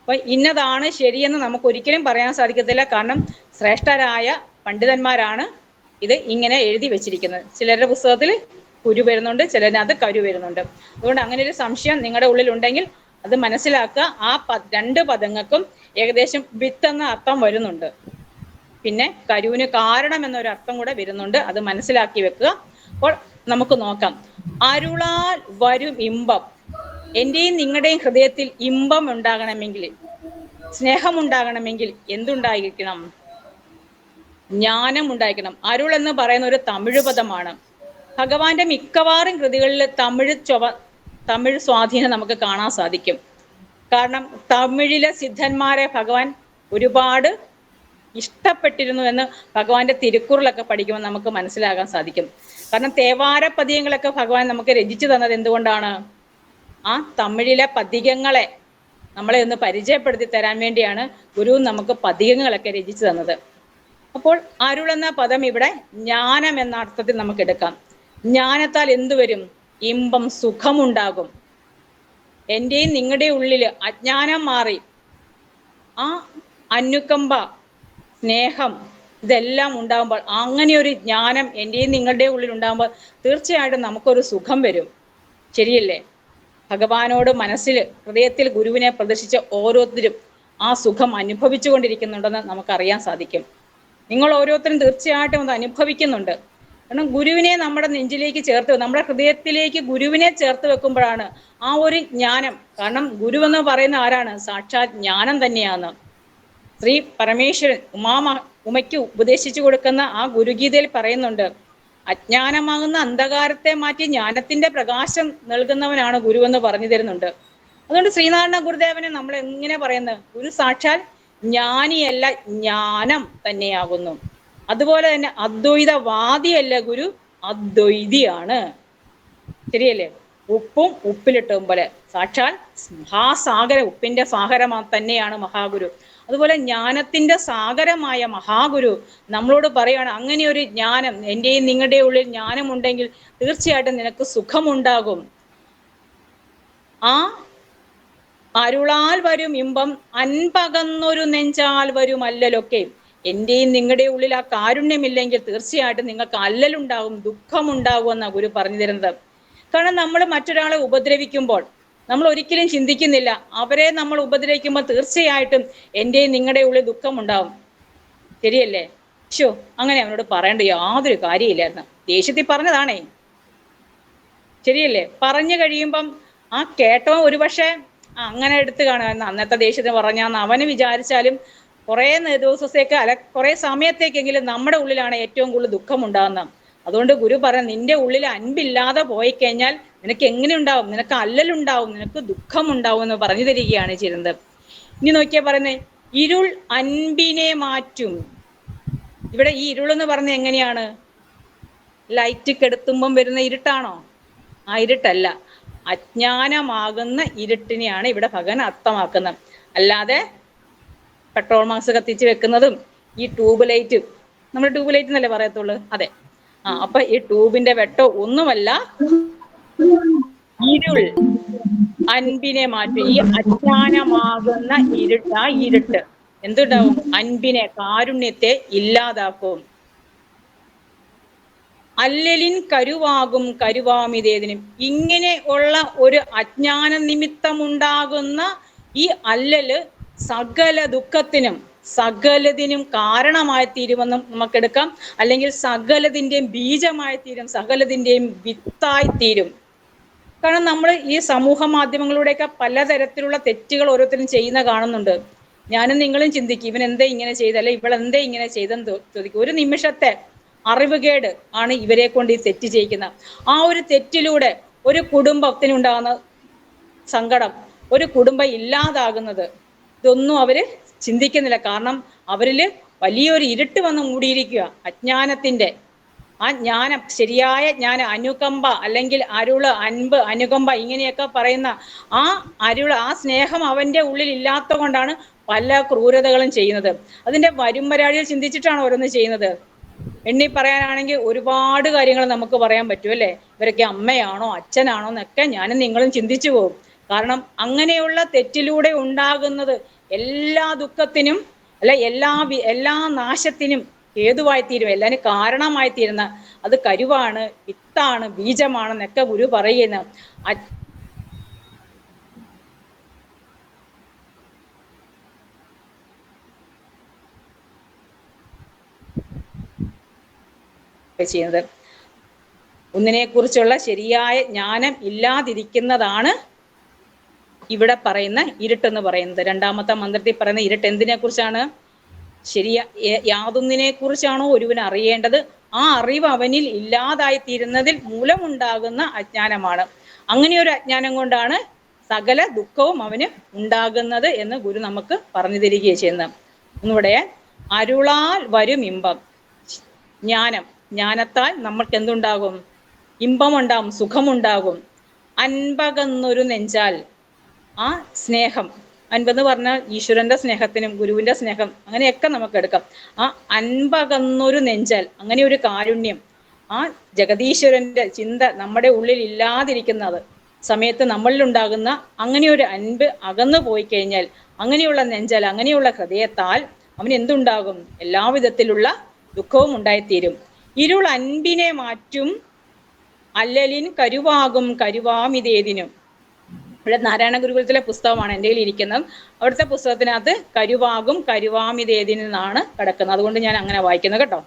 അപ്പൊ ഇന്നതാണ് ശരിയെന്ന് നമുക്ക് ഒരിക്കലും പറയാൻ സാധിക്കത്തില്ല. കാരണം ശ്രേഷ്ഠരായ പണ്ഡിതന്മാരാണ് ഇത് ഇങ്ങനെ എഴുതി വെച്ചിരിക്കുന്നത്. ചിലരുടെ പുസ്തകത്തിൽ കുരു വരുന്നുണ്ട്, ചിലതിനകത്ത് കരു വരുന്നുണ്ട്. അതുകൊണ്ട് അങ്ങനെ ഒരു സംശയം നിങ്ങളുടെ ഉള്ളിൽ ഉണ്ടെങ്കിൽ അത് മനസ്സിലാക്കുക. ആ രണ്ട് പദങ്ങൾക്കും ഏകദേശം വിത്ത് എന്ന അർത്ഥം വരുന്നുണ്ട്. പിന്നെ കരുവിന് കാരണം എന്നൊരു അർത്ഥം കൂടെ വരുന്നുണ്ട്. അത് മനസ്സിലാക്കി വെക്കുക. അപ്പോൾ നമുക്ക് നോക്കാം. അരുളാൽ വരും ഇമ്പം. എന്റെയും നിങ്ങളുടെയും ഹൃദയത്തിൽ ഇമ്പം ഉണ്ടാകണമെങ്കിൽ, സ്നേഹം ഉണ്ടാകണമെങ്കിൽ എന്തുണ്ടായിരിക്കണം? ജ്ഞാനം ഉണ്ടായിരിക്കണം. അരുൾ എന്ന് പറയുന്ന ഒരു തമിഴ് പദമാണ്. ഭഗവാന്റെ മിക്കവാറും കൃതികളിൽ തമിഴ് സ്വാധീനം നമുക്ക് കാണാൻ സാധിക്കും. കാരണം തമിഴിലെ സിദ്ധന്മാരെ ഭഗവാൻ ഒരുപാട് ഇഷ്ടപ്പെട്ടിരുന്നു എന്ന് ഭഗവാന്റെ തിരുക്കുറളൊക്കെ പഠിക്കുമ്പോൾ നമുക്ക് മനസ്സിലാകാൻ സാധിക്കും. കാരണം തേവാര പദ്യങ്ങളൊക്കെ ഭഗവാൻ നമുക്ക് രചിച്ചു തന്നത് എന്തുകൊണ്ടാണ്? ആ തമിഴിലെ പദ്യങ്ങളെ നമ്മളെ ഒന്ന് പരിചയപ്പെടുത്തി തരാൻ വേണ്ടിയാണ് ഗുരു നമുക്ക് പദ്യങ്ങളൊക്കെ രചിച്ചു തന്നത്. അപ്പോൾ അരുൾ എന്ന പദം ഇവിടെ ജ്ഞാനം എന്ന അർത്ഥത്തിൽ നമുക്ക് എടുക്കാം. ജ്ഞാനത്താൽ എന്തു വരും? ഇമ്പം, സുഖമുണ്ടാകും. എൻ്റെയും നിങ്ങളുടെ ഉള്ളില് അജ്ഞാനം മാറി ആ അനുകമ്പ, സ്നേഹം ഇതെല്ലാം ഉണ്ടാകുമ്പോൾ, അങ്ങനെ ഒരു ജ്ഞാനം എൻ്റെയും നിങ്ങളുടെ ഉള്ളിൽ ഉണ്ടാകുമ്പോൾ തീർച്ചയായിട്ടും നമുക്കൊരു സുഖം വരും. ശരിയല്ലേ? ഭഗവാനോട് മനസ്സിൽ, ഹൃദയത്തിൽ ഗുരുവിനെ പ്രദർശിച്ച ഓരോരുത്തരും ആ സുഖം അനുഭവിച്ചു കൊണ്ടിരിക്കുന്നുണ്ടെന്ന് നമുക്കറിയാൻ സാധിക്കും. നിങ്ങൾ ഓരോരുത്തരും തീർച്ചയായിട്ടും അത് അനുഭവിക്കുന്നുണ്ട്. കാരണം ഗുരുവിനെ നമ്മുടെ നെഞ്ചിലേക്ക് ചേർത്ത്, നമ്മുടെ ഹൃദയത്തിലേക്ക് ഗുരുവിനെ ചേർത്ത് വെക്കുമ്പോഴാണ് ആ ഒരു ജ്ഞാനം. കാരണം ഗുരുവെന്ന് പറയുന്ന ആരാണ്? സാക്ഷാത് ജ്ഞാനം തന്നെയാണ്. ശ്രീ പരമേശ്വരൻ ഉമയ്ക്ക് ഉപദേശിച്ചു കൊടുക്കുന്ന ആ ഗുരുഗീതയിൽ പറയുന്നുണ്ട്, അജ്ഞാനമാകുന്ന അന്ധകാരത്തെ മാറ്റി ജ്ഞാനത്തിന്റെ പ്രകാശം നൽകുന്നവനാണ് ഗുരുവെന്ന് പറഞ്ഞു തരുന്നുണ്ട്. അതുകൊണ്ട് ശ്രീനാരായണ ഗുരുദേവനെ നമ്മൾ എങ്ങനെ പറയുന്നത്? ഗുരു സാക്ഷാൽ ജ്ഞാനിയല്ല, ജ്ഞാനം തന്നെയാകുന്നു. അതുപോലെ തന്നെ അദ്വൈതവാദിയല്ല ഗുരു, അദ്വൈതിയാണ്. ശരിയല്ലേ? ഉപ്പും ഉപ്പിലിട്ടും പോലെ സാക്ഷാൽ മഹാസാഗര, ഉപ്പിന്റെ സാഗരം തന്നെയാണ് മഹാഗുരു. അതുപോലെ ജ്ഞാനത്തിന്റെ സാഗരമായ മഹാഗുരു നമ്മളോട് പറയാണ്, അങ്ങനെ ഒരു ജ്ഞാനം എൻ്റെയും നിങ്ങളുടെ ഉള്ളിൽ ജ്ഞാനമുണ്ടെങ്കിൽ തീർച്ചയായിട്ടും നിനക്ക് സുഖമുണ്ടാകും. ആ അരുളാൽ വരും ഇമ്പം അൻപകന്നൊരു നെഞ്ചാൽ വരും അല്ലലൊക്കെ. എൻ്റെയും നിങ്ങളുടെ ഉള്ളിൽ ആ കാരുണ്യമില്ലെങ്കിൽ തീർച്ചയായിട്ടും നിങ്ങൾക്ക് അല്ലലുണ്ടാകും, ദുഃഖമുണ്ടാകും എന്നാണ് ഗുരു പറഞ്ഞു തരുന്നത്. കാരണം നമ്മൾ മറ്റൊരാളെ ഉപദ്രവിക്കുമ്പോൾ നമ്മൾ ഒരിക്കലും ചിന്തിക്കുന്നില്ല, അവരെ നമ്മൾ ഉപദ്രവിക്കുമ്പോൾ തീർച്ചയായിട്ടും എൻ്റെയും നിങ്ങളുടെ ഉള്ളിൽ ദുഃഖമുണ്ടാകും. ശരിയല്ലേ? അങ്ങനെ അവനോട് പറയേണ്ട യാതൊരു കാര്യമില്ലായിരുന്നു. ദേഷ്യത്തിൽ പറഞ്ഞതാണേ. ശരിയല്ലേ? പറഞ്ഞു കഴിയുമ്പം ആ കേട്ടവൻ ഒരുപക്ഷെ അങ്ങനെ എടുത്ത് കാണുക, അന്നത്തെ ദേഷ്യത്തിന് പറഞ്ഞാന്ന് അവന് വിചാരിച്ചാലും കുറേ ദിവസത്തേക്ക് കുറേ സമയത്തേക്കെങ്കിലും നമ്മുടെ ഉള്ളിലാണ് ഏറ്റവും കൂടുതൽ ദുഃഖം ഉണ്ടാകുന്നത്. അതുകൊണ്ട് ഗുരു പറയുന്നത്, നിന്റെ ഉള്ളിൽ അൻപില്ലാതെ പോയി കഴിഞ്ഞാൽ നിനക്ക് എങ്ങനെ ഉണ്ടാവും? നിനക്ക് അല്ലലുണ്ടാവും, നിനക്ക് ദുഃഖമുണ്ടാവും എന്ന് പറഞ്ഞു തരികയാണ് ചെയ്യുന്നത്. ഇനി നോക്കിയാ പറയുന്നത്, ഇരുൾ അൻപിനെ മാറ്റും. ഇവിടെ ഈ ഇരുൾ എന്ന് പറഞ്ഞത് എങ്ങനെയാണ്? ലൈറ്റ് കെടുത്തുമ്പം വരുന്ന ഇരുട്ടാണോ? ആ ഇരുട്ടല്ല, അജ്ഞാനമാകുന്ന ഇരുട്ടിനെയാണ് ഇവിടെ ഭഗവാൻ അർത്ഥമാക്കുന്നത്. അല്ലാതെ പെട്രോൾ മാക്സ് കത്തിച്ച് വെക്കുന്നതും ഈ ട്യൂബ് ലൈറ്റ്, നമ്മൾ ട്യൂബ് ലൈറ്റ് എന്നല്ലേ പറയത്തുള്ളൂ. അതെ. അപ്പൊ ഈ ട്യൂബിന്റെ വെട്ടോ ഒന്നുമല്ല. ഇരുൾ അൻപിനെ മാറ്റും. ഈ അജ്ഞാനമാകുന്ന ഇരുട്ട് എന്തുണ്ടാവും? അൻപിനെ, കാരുണ്യത്തെ ഇല്ലാതാക്കും. അല്ലലിൻ കരുവാകും കരുവാമിതേതിനും. ഇങ്ങനെ ഉള്ള ഒരു അജ്ഞാന നിമിത്തമുണ്ടാകുന്ന ഈ അല്ലല് സകല ദുഃഖത്തിനും സകലതിനും കാരണമായി തീരുമെന്നും നമുക്കെടുക്കാം. അല്ലെങ്കിൽ സകലതിൻ്റെയും ബീജമായി തീരും, സകലതിൻ്റെയും വിത്തായി തീരും. കാരണം നമ്മൾ ഈ സമൂഹ മാധ്യമങ്ങളിലൂടെയൊക്കെ പലതരത്തിലുള്ള തെറ്റുകൾ ഓരോരുത്തരും ചെയ്യുന്ന കാണുന്നുണ്ട്. ഞാനും നിങ്ങളും ചിന്തിക്കും, ഇവൻ എന്തേ ഇങ്ങനെ ചെയ്ത്, അല്ലെ ഇവളെന്തേ ഇങ്ങനെ ചെയ്തെന്ന് ചോദിക്കും. ഒരു നിമിഷത്തെ അറിവുകേട് ആണ് ഇവരെ കൊണ്ട് ഈ തെറ്റ് ചെയ്യിക്കുന്നത്. ആ ഒരു തെറ്റിലൂടെ ഒരു കുടുംബത്തിനുണ്ടാകുന്ന സങ്കടം, ഒരു കുടുംബം ഇല്ലാതാകുന്നത്, ഇതൊന്നും അവര് ചിന്തിക്കുന്നില്ല. കാരണം അവരില് വലിയൊരു ഇരുട്ട് വന്ന് മൂടിയിരിക്കുക. അജ്ഞാനത്തിന്റെ ആ ജ്ഞാനം, ശരിയായ ജ്ഞാനം, അനുകമ്പ അല്ലെങ്കിൽ അരുള്, അൻപ്, അനുകമ്പ ഇങ്ങനെയൊക്കെ പറയുന്ന ആ അരുള്, ആ സ്നേഹം അവന്റെ ഉള്ളിൽ ഇല്ലാത്ത കൊണ്ടാണ് പല ക്രൂരതകളും ചെയ്യുന്നത്. അതിന്റെ വരുംവരാഴിയിൽ ചിന്തിച്ചിട്ടാണ് ഓരോന്ന് ചെയ്യുന്നത്. എണ്ണി പറയാനാണെങ്കിൽ ഒരുപാട് കാര്യങ്ങൾ നമുക്ക് പറയാൻ പറ്റും, അല്ലേ? ഇവരൊക്കെ അമ്മയാണോ അച്ഛനാണോ എന്നൊക്കെ ഞാനും നിങ്ങളും ചിന്തിച്ചു പോകും. കാരണം അങ്ങനെയുള്ള തെറ്റിലൂടെ ഉണ്ടാകുന്നത് എല്ലാ ദുഃഖത്തിനും അല്ല എല്ലാ നാശത്തിനും ഹേതുവായി തീരും, എല്ലാവരും കാരണമായി തീരുന്ന അത് കരുവാണ്, വിത്താണ്, ബീജമാണെന്നൊക്കെ ഗുരു പറയുന്നു. ചെയ്യുന്നത് ഒന്നിനെ കുറിച്ചുള്ള ശരിയായ ജ്ഞാനം ഇല്ലാതിരിക്കുന്നതാണ് ഇവിടെ പറയുന്ന ഇരുട്ടെന്ന് പറയുന്നത്. രണ്ടാമത്തെ മന്ത്രത്തിൽ പറയുന്ന ഇരുട്ട് എന്തിനെ കുറിച്ചാണ്? യാതൊന്നിനെ കുറിച്ചാണോ ഒരുവൻ അറിയേണ്ടത് ആ അറിവ് അവനിൽ ഇല്ലാതായി തീരുന്നതിൽ മൂലമുണ്ടാകുന്ന അജ്ഞാനമാണ്. അങ്ങനെ ഒരു അജ്ഞാനം കൊണ്ടാണ് സകല ദുഃഖവും അവന് ഉണ്ടാകുന്നത് എന്ന് ഗുരു നമുക്ക് പറഞ്ഞു തരികയാണ് ചെയ്യുന്നത്. ഒന്നുകൂടെ, അരുളാൽ വരും ഇമ്പം. ജ്ഞാനത്താൽ നമ്മൾക്ക് എന്തുണ്ടാകും? ഇമ്പമുണ്ടാകും, സുഖമുണ്ടാകും. അൻപകന്നൊരു നെഞ്ചാൽ, ആ സ്നേഹം, അൻപെന്ന് പറഞ്ഞാൽ ഈശ്വരന്റെ സ്നേഹത്തിനും ഗുരുവിന്റെ സ്നേഹം അങ്ങനെയൊക്കെ നമുക്ക് എടുക്കാം. ആ അൻപകന്നൊരു നെഞ്ചാൽ, അങ്ങനെ ഒരു കാരുണ്യം, ആ ജഗദീശ്വരന്റെ ചിന്ത നമ്മുടെ ഉള്ളിൽ ഇല്ലാതിരിക്കുന്നത് സമയത്ത് നമ്മളിലുണ്ടാകുന്ന അങ്ങനെ ഒരു അൻപ് അകന്നു പോയി കഴിഞ്ഞാൽ, അങ്ങനെയുള്ള നെഞ്ചാൽ, അങ്ങനെയുള്ള ഹൃദയത്താൽ അവൻ എന്തുണ്ടാകും? എല്ലാവിധത്തിലുള്ള ദുഃഖവും ഉണ്ടായിത്തീരും. ഇരുൾ അൻപിനെ മാറ്റും, അല്ലലിൻ കരുവാകും കരുവാമിതേതിനും. ഇവിടെ നാരായണ ഗുരുകുലത്തിലെ പുസ്തകമാണ് എൻ്റെ കയ്യിൽ ഇരിക്കുന്നത്. അവിടുത്തെ പുസ്തകത്തിനകത്ത് കരുവാകും കരുവാമിതേതിനാണ് കിടക്കുന്നത്. അതുകൊണ്ട് ഞാൻ അങ്ങനെ വായിക്കുന്നത് കേട്ടോ.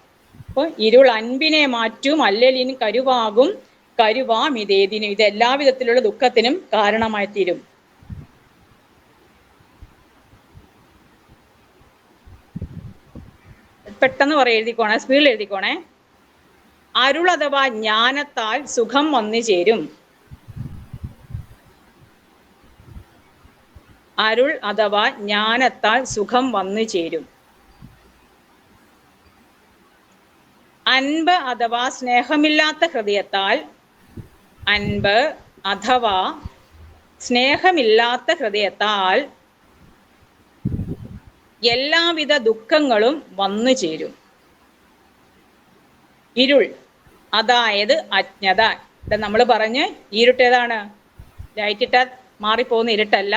അപ്പോൾ ഇരുൾ അൻപിനെ മാറ്റും, അല്ലലിൻ കരുവാകും കരുവാമിതേതിനും. ഇത് എല്ലാവിധത്തിലുള്ള ദുഃഖത്തിനും കാരണമായി തീരും. പെട്ടെന്ന് എഴുതിക്കോണേ, സ്പീഡിൽ എഴുതിക്കോണേ. അരുൾ അഥവാ ജ്ഞാനത്താൽ സുഖം വന്നു ചേരും. അരുൾ അഥവാ ജ്ഞാനത്താൽ സുഖം വന്നു ചേരും. അൻപ് അഥവാ സ്നേഹമില്ലാത്ത ഹൃദയത്താൽ, അൻപ് അഥവാ സ്നേഹമില്ലാത്ത ഹൃദയത്താൽ എല്ലാവിധ ദുഃഖങ്ങളും വന്നു ചേരും. ഇരുൾ അതായത് അജ്ഞത. ഇവിടെ നമ്മൾ പറഞ്ഞ് ഇരുട്ട് ഏതാണ്? ലൈറ്റിട്ടാൽ മാറിപ്പോകുന്ന ഇരുട്ടല്ല,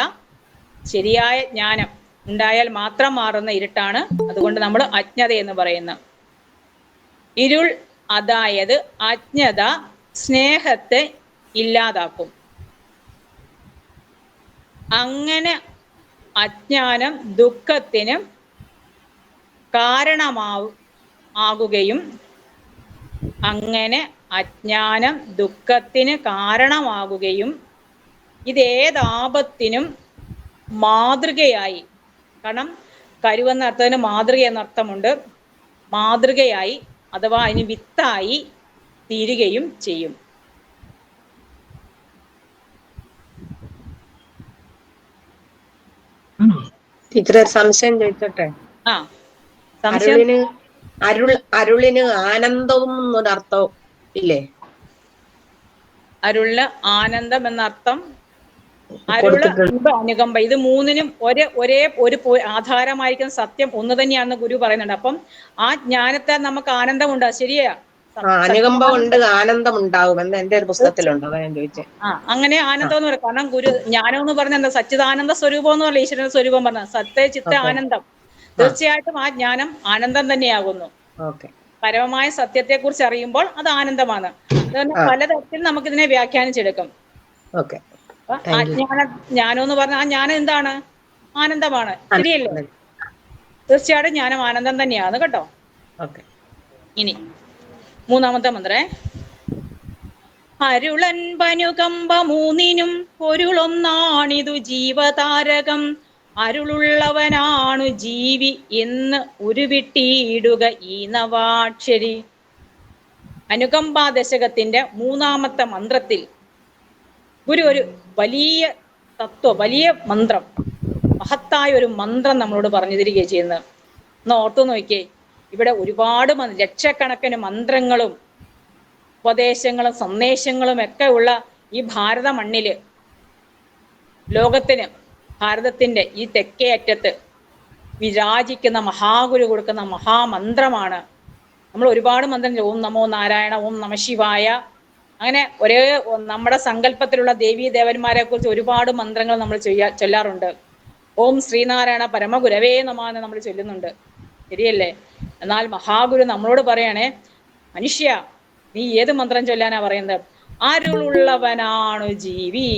ശരിയായ ജ്ഞാനം ഉണ്ടായാൽ മാത്രം മാറുന്ന ഇരുട്ടാണ്. അതുകൊണ്ട് നമ്മൾ അജ്ഞത എന്ന് പറയുന്നു. ഇരുൾ അതായത് അജ്ഞത സ്നേഹത്തെ ഇല്ലാതാക്കും. അങ്ങനെ അജ്ഞാനം ദുഃഖത്തിന് കാരണമാകുകയും ഇതേതാപത്തിനും മാതൃകയായി, കാരണം കരുവെന്ന അർത്ഥത്തിന് മാതൃക എന്നർത്ഥമുണ്ട്, മാതൃകയായി അഥവാ അതിന് വിത്തായി തീരുകയും ചെയ്യും. ടീച്ചറെ സംശയം ചോദിച്ചോട്ടെ? അരുളിന് ആനന്ദവും എന്നൊരർത്ഥം ഇല്ലേ? അരുളിന് ആനന്ദം എന്നർത്ഥം, അരുള്, അനുകമ്പ, ഇത് മൂന്നിനും ഒരേ ഒരു ആധാരമായിരിക്കുന്ന സത്യം ഒന്ന് തന്നെയാണെന്ന് ഗുരു പറയുന്നുണ്ട്. അപ്പം ആ ജ്ഞാനത്തെ നമുക്ക് ആനന്ദമുണ്ട്, ശരിയാ? അനുകമ്പ കൊണ്ട് ആനന്ദം ഉണ്ടാവും എന്ന് എന്റെ ഒരു പുസ്തകത്തിലുണ്ട്, അതാ ഞാൻ ചോദിച്ചത്. അങ്ങനെ ആനന്ദം എന്ന് പറയും. കാരണം ഗുരു ജ്ഞാനം എന്ന് പറഞ്ഞ എന്താ? സച്ചിദാനന്ദ സ്വരൂപം എന്ന് പറഞ്ഞ ഈശ്വരന്റെ സ്വരൂപം പറഞ്ഞ സത്യ ചിത്ത ആനന്ദം. തീർച്ചയായിട്ടും ആ ജ്ഞാനം ആനന്ദം തന്നെയാകുന്നു. പരമമായ സത്യത്തെ കുറിച്ച് അറിയുമ്പോൾ അത് ആനന്ദമാണ്. പലതരത്തിൽ നമുക്കിതിനെ വ്യാഖ്യാനിച്ചെടുക്കും. ജ്ഞാനം എന്ന് പറഞ്ഞാൽ ആ ജ്ഞാനം എന്താണ്? ആനന്ദമാണ്, ശരിയല്ലേ? തീർച്ചയായിട്ടും ജ്ഞാനം ആനന്ദം തന്നെയാണ് കേട്ടോ. ഓക്കെ, ഇനി മൂന്നാമത്തെ മന്ത്രേ. അരുളൻ പനുകമ്പ മൂന്നിനും പൊരുളൊന്നാണിതു ജീവതാരകം. അരുളുള്ളവനാണു ജീവി എന്ന് ഉരുവിട്ടിടുക ഈ നവാക്ഷരി. അനുകമ്പാ ദശകത്തിന്റെ മൂന്നാമത്തെ മന്ത്രത്തിൽ ഗുരു ഒരു വലിയ വലിയ മന്ത്രം, മഹത്തായ ഒരു മന്ത്രം നമ്മളോട് പറഞ്ഞു തരികയാണ് ചെയ്യുന്നത്. ഒന്ന് ഓർത്തു നോക്കിയേ, ഇവിടെ ഒരുപാട് ലക്ഷക്കണക്കിന് മന്ത്രങ്ങളും ഉപദേശങ്ങളും സന്ദേശങ്ങളും ഒക്കെ ഉള്ള ഈ ഭാരത മണ്ണില്, ലോകത്തിന് ഭാരതത്തിന്റെ ഈ തെക്കേ അറ്റത്ത് വിരാജിക്കുന്ന മഹാഗുരു കൊടുക്കുന്ന മഹാമന്ത്രമാണ്. നമ്മൾ ഒരുപാട് മന്ത്രം, ഓം നമോ നാരായണ, ഓം നമ ശിവായ, അങ്ങനെ ഒരേ നമ്മുടെ സങ്കല്പത്തിലുള്ള ദേവീ ദേവന്മാരെ കുറിച്ച് ഒരുപാട് മന്ത്രങ്ങൾ നമ്മൾ ചൊല്ലാറുണ്ട്. ഓം ശ്രീനാരായണ പരമഗുരവേ നമഃ എന്ന് നമ്മൾ ചൊല്ലുന്നുണ്ട്, ശരിയല്ലേ? എന്നാൽ മഹാഗുരു നമ്മളോട് പറയണേ, മനുഷ്യ നീ ഏത് മന്ത്രം ചൊല്ലാനാ പറയുന്നത്? അരുളുള്ളവനാണു ജീവി,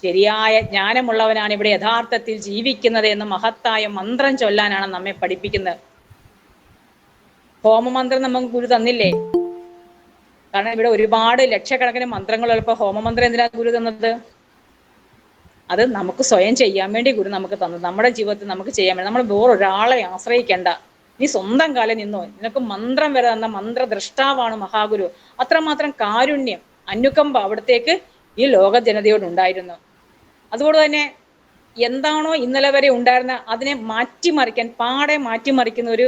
ശരിയായ ജ്ഞാനമുള്ളവനാണ് ഇവിടെ യഥാർത്ഥത്തിൽ ജീവിക്കുന്നത് എന്ന് മഹത്തായ മന്ത്രം ചൊല്ലാനാണ് നമ്മെ പഠിപ്പിക്കുന്നത്. ഹോമമന്ത്രം നമുക്ക് ഗുരു തന്നില്ലേ? കാരണം ഇവിടെ ഒരുപാട് ലക്ഷക്കണക്കിന് മന്ത്രങ്ങളുള്ളപ്പോൾ ഹോമമന്ത്രം എന്തിനാ ഗുരു തന്നത്? അത് നമുക്ക് സ്വയം ചെയ്യാൻ വേണ്ടി ഗുരു നമുക്ക് തന്നത്, നമ്മുടെ ജീവിതത്തിൽ നമുക്ക് ചെയ്യാൻ വേണ്ടി. നമ്മൾ വേറൊരാളെ ആശ്രയിക്കേണ്ട, നീ സ്വന്തം കാലം നിന്നോ. നിനക്ക് മന്ത്രം വരെ തന്ന മന്ത്രദ്രഷ്ടാവാണ് മഹാഗുരു. അത്രമാത്രം കാരുണ്യം, അനുകമ്പ അവിടത്തേക്ക് ഈ ലോക ജനതയോടുണ്ടായിരുന്നു. അതുകൊണ്ട് തന്നെ എന്താണോ ഇന്നലെ വരെ ഉണ്ടായിരുന്ന അതിനെ മാറ്റിമറിക്കാൻ, പാടെ മാറ്റിമറിക്കുന്ന ഒരു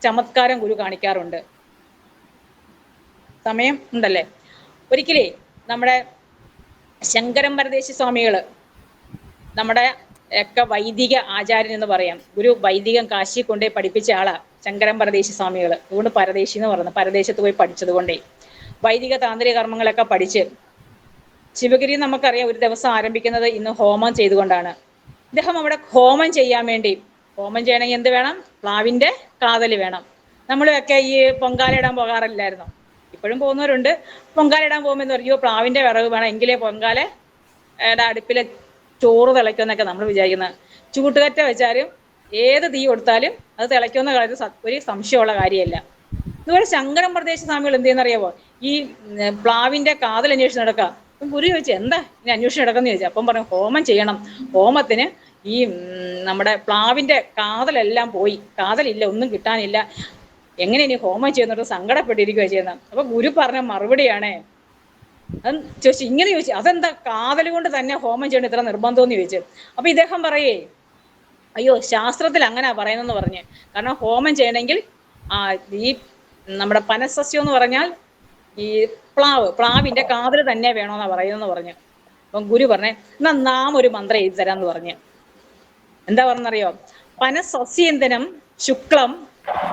ചമത്കാരം ഗുരു കാണിക്കാറുണ്ട്. സമയം ഉണ്ടല്ലേ? ഒരിക്കലേ നമ്മുടെ ശങ്കരം പരദേശി സ്വാമികള്, നമ്മുടെ ഒക്കെ വൈദിക ആചാര്യൻ എന്ന് പറയാം, ഗുരു വൈദികം കാശി കൊണ്ടേ പഠിപ്പിച്ച ആളാ ശങ്കരം പരദേശി സ്വാമികൾ. അതുകൊണ്ട് പരദേശി എന്ന് പറയുന്നത്, പരദേശത്ത് പോയി പഠിച്ചത് കൊണ്ടേ വൈദിക താന്ത്രിക കർമ്മങ്ങളൊക്കെ പഠിച്ച്, ശിവഗിരി നമുക്കറിയാം ഒരു ദിവസം ആരംഭിക്കുന്നത് ഇന്ന് ഹോമം ചെയ്തുകൊണ്ടാണ്. ഇദ്ദേഹം അവിടെ ഹോമം ചെയ്യാൻ വേണ്ടി, ഹോമം ചെയ്യണമെങ്കിൽ എന്ത് വേണം? പ്ലാവിന്റെ കാതല് വേണം. നമ്മളൊക്കെ ഈ പൊങ്കാലയിടാൻ പോകാറില്ലായിരുന്നു, ഇപ്പോഴും പോകുന്നവരുണ്ട്. പൊങ്കാലയിടാൻ പോകുമ്പോൾ പറയോ പ്ലാവിന്റെ വിറക് വേണം, എങ്കിലേ പൊങ്കാലയുടെ അടുപ്പിലെ ചോറ് തിളയ്ക്കുമെന്നൊക്കെ നമ്മൾ വിചാരിക്കുന്നത്. ചൂട്ടുകറ്റ വെച്ചാലും ഏത് തീ കൊടുത്താലും അത് തിളയ്ക്കുന്ന കാര്യത്തിൽ ഒരു സംശയമുള്ള കാര്യമല്ല. ഇതുപോലെ ശങ്കരം പരദേശി സ്വാമികൾ എന്ത് ചെയ്യുന്നറിയാവോ? ഈ പ്ലാവിന്റെ കാതൽ അന്വേഷിച്ച് നടക്കുക. ഗുരു ചോദിച്ചു, എന്താ ഇനി അന്വേഷണം നടക്കുന്ന ചോദിച്ചു. അപ്പം പറഞ്ഞു, ഹോമം ചെയ്യണം, ഹോമത്തിന് ഈ നമ്മുടെ പ്ലാവിന്റെ കാതലെല്ലാം പോയി, കാതലില്ല, ഒന്നും കിട്ടാനില്ല, എങ്ങനെ ഇനി ഹോമം ചെയ്യുന്നത് സങ്കടപ്പെട്ടിരിക്കുകയാണ് ചെയ്യുന്നത്. അപ്പൊ ഗുരു പറഞ്ഞ മറുപടിയാണേ, അത് ചോദിച്ചു, ഇങ്ങനെ ചോദിച്ചു, അതെന്താ കാതൽ കൊണ്ട് തന്നെ ഹോമം ചെയ്യണം ഇത്ര നിർബന്ധമെന്ന് ചോദിച്ചു. അപ്പൊ ഇദ്ദേഹം പറയേ, അയ്യോ ശാസ്ത്രത്തിൽ അങ്ങനെ പറയുന്നെന്ന് പറഞ്ഞ്. കാരണം ഹോമം ചെയ്യണമെങ്കിൽ ഈ നമ്മുടെ പനസസ്യം എന്ന് പറഞ്ഞാൽ ഈ പ്ലാവിന്റെ കാതൽ തന്നെ വേണമെന്നാ പറയുന്നെന്ന് പറഞ്ഞു. അപ്പം ഗുരു പറഞ്ഞേ, എന്നാ നാം ഒരു മന്ത്രം എഴുതി തരാന്ന് പറഞ്ഞു. എന്താ പറഞ്ഞറിയോ? പനസസ്യേന്തനം ശുക്ലം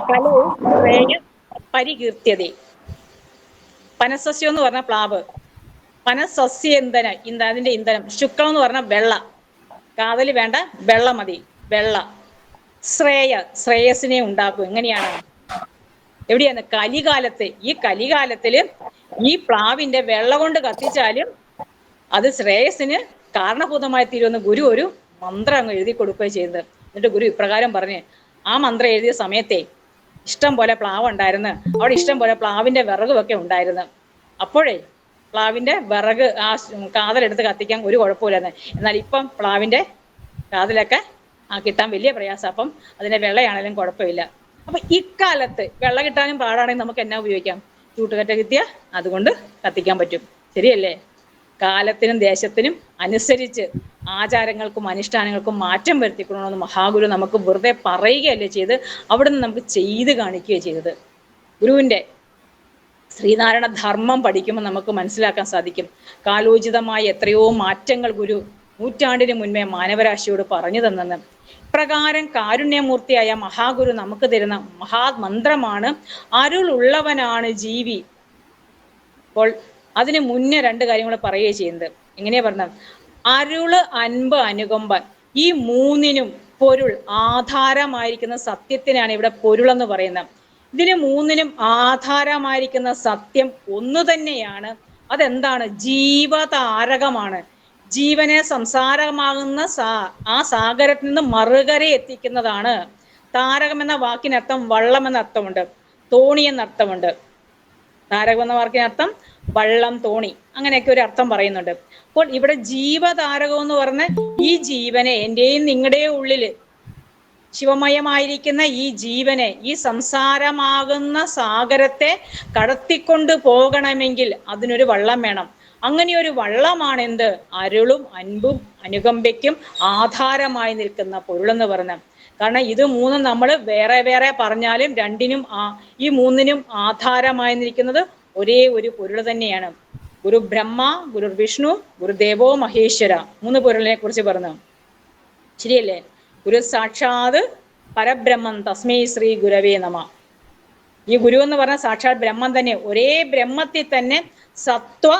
കലോ പരികീർത്യതേ. പനസസ്യം എന്ന് പറഞ്ഞ പ്ലാവ്, പനസസ്യേന്തന അതിന്റെ ഇന്ധനം, ശുക്ലം എന്ന് പറഞ്ഞ വെള്ള, കാതല് വേണ്ട, വെള്ള മതി, വെള്ള. ശ്രേയസിനെ ഉണ്ടാക്കും. എങ്ങനെയാണ്? എവിടെയാണ്? കലികാലത്ത്. ഈ കലികാലത്തില് ഈ പ്ലാവിന്റെ വെള്ള കൊണ്ട് കത്തിച്ചാലും അത് ശ്രേയസിന് കാരണഭൂതമായി തീരുമെന്ന് ഗുരു ഒരു മന്ത്രം അങ്ങ് എഴുതി കൊടുക്കുകയും ചെയ്തത്. എന്നിട്ട് ഗുരു ഇപ്രകാരം പറഞ്ഞ്, ആ മന്ത്രം എഴുതിയ സമയത്തെ ഇഷ്ടം പോലെ പ്ലാവ് ഉണ്ടായിരുന്നു, അവിടെ ഇഷ്ടം പോലെ പ്ലാവിന്റെ വിറകുമൊക്കെ ഉണ്ടായിരുന്നു. അപ്പോഴേ പ്ലാവിന്റെ വിറക് ആ കാതലെടുത്ത് കത്തിക്കാൻ ഒരു കുഴപ്പമില്ലെന്ന്. എന്നാൽ ഇപ്പം പ്ലാവിന്റെ കാതലൊക്കെ കിട്ടാൻ വലിയ പ്രയാസം, അപ്പം അതിന്റെ വെള്ളയാണെങ്കിലും കുഴപ്പമില്ല. അപ്പൊ ഇക്കാലത്ത് വെള്ള കിട്ടാനും പാടാണെങ്കിൽ നമുക്ക് എന്നാ ഉപയോഗിക്കാം? ചൂട്ടുകറ്റ കിട്ടിയ അതുകൊണ്ട് കത്തിക്കാൻ പറ്റും, ശരിയല്ലേ? കാലത്തിനും ദേശത്തിനും അനുസരിച്ച് ആചാരങ്ങൾക്കും അനുഷ്ഠാനങ്ങൾക്കും മാറ്റം വരുത്തിക്കൊള്ളണമെന്ന് മഹാഗുരു നമുക്ക് വെറുതെ പറയുകയല്ലേ ചെയ്ത്, അവിടുന്ന് നമുക്ക് ചെയ്ത് കാണിക്കുകയാണ് ചെയ്തത്. ഗുരുവിന്റെ ശ്രീനാരായണ ധർമ്മം പഠിക്കുമ്പോൾ നമുക്ക് മനസ്സിലാക്കാൻ സാധിക്കും, കാലോചിതമായ എത്രയോ മാറ്റങ്ങൾ ഗുരു നൂറ്റാണ്ടിന് മുൻപേ മാനവരാശിയോട് പറഞ്ഞു തന്നെന്ന്. ഇപ്രകാരം കാരുണ്യമൂർത്തിയായ മഹാഗുരു നമുക്ക് തരുന്ന മഹാമന്ത്രമാണ് അരുളുള്ളവനാണ് ജീവി. അപ്പോൾ അതിന് മുന്നേ രണ്ട് കാര്യങ്ങൾ പറയുകയും ചെയ്യുന്നത്. എങ്ങനെയാ പറഞ്ഞത്? അരുള്, അൻപ്, അനുകമ്പൻ, ഈ മൂന്നിനും പൊരുൾ ആധാരമായിരിക്കുന്ന സത്യത്തിനാണ് ഇവിടെ പൊരുളെന്ന് പറയുന്നത്. ഇതിന് മൂന്നിനും ആധാരമായിരിക്കുന്ന സത്യം ഒന്നു തന്നെയാണ്. അതെന്താണ്? ജീവതാരകമാണ്. ജീവനെ സംസാരമാകുന്ന ആ സാഗരത്തിൽ നിന്ന് മറുകര എത്തിക്കുന്നതാണ്. താരകം എന്ന വാക്കിനർത്ഥം വള്ളം എന്ന അർത്ഥമുണ്ട്, തോണി എന്ന അർത്ഥമുണ്ട്. താരകം എന്ന വാക്കിനർത്ഥം വള്ളം, തോണി, അങ്ങനെയൊക്കെ ഒരു അർത്ഥം പറയുന്നുണ്ട്. അപ്പോൾ ഇവിടെ ജീവതാരകം എന്ന് പറഞ്ഞ ഈ ജീവനെ, എന്റെയും നിങ്ങളുടെയും ഉള്ളില് ശിവമയമായിരിക്കുന്ന ഈ ജീവനെ, ഈ സംസാരമാകുന്ന സാഗരത്തെ കടത്തിക്കൊണ്ട് പോകണമെങ്കിൽ അതിനൊരു വള്ളം വേണം. അങ്ങനെ ഒരു വള്ളമാണ് എന്ത്? അരുളും അൻപും അനുകമ്പയ്ക്കും ആധാരമായി നിൽക്കുന്ന പൊരുളെന്ന് പറഞ്ഞ. കാരണം ഇത് മൂന്നും നമ്മൾ വേറെ വേറെ പറഞ്ഞാലും രണ്ടിനും ഈ മൂന്നിനും ആധാരമായി നിൽക്കുന്നത് ഒരേ ഒരു പൊരുൾ തന്നെയാണ്. ഗുരു ബ്രഹ്മ, ഗുരു വിഷ്ണു, ഗുരുദേവോ മഹേശ്വര, 3 പൊരുളിനെ കുറിച്ച് പറഞ്ഞു. ശരിയല്ലേ? ഗുരു സാക്ഷാത് പരബ്രഹ്മം തസ്മൈ ശ്രീ ഗുരവേ നമ. ഈ ഗുരു എന്ന് പറഞ്ഞ സാക്ഷാത് ബ്രഹ്മം തന്നെ. ഒരേ ബ്രഹ്മത്തിൽ തന്നെ സത്വ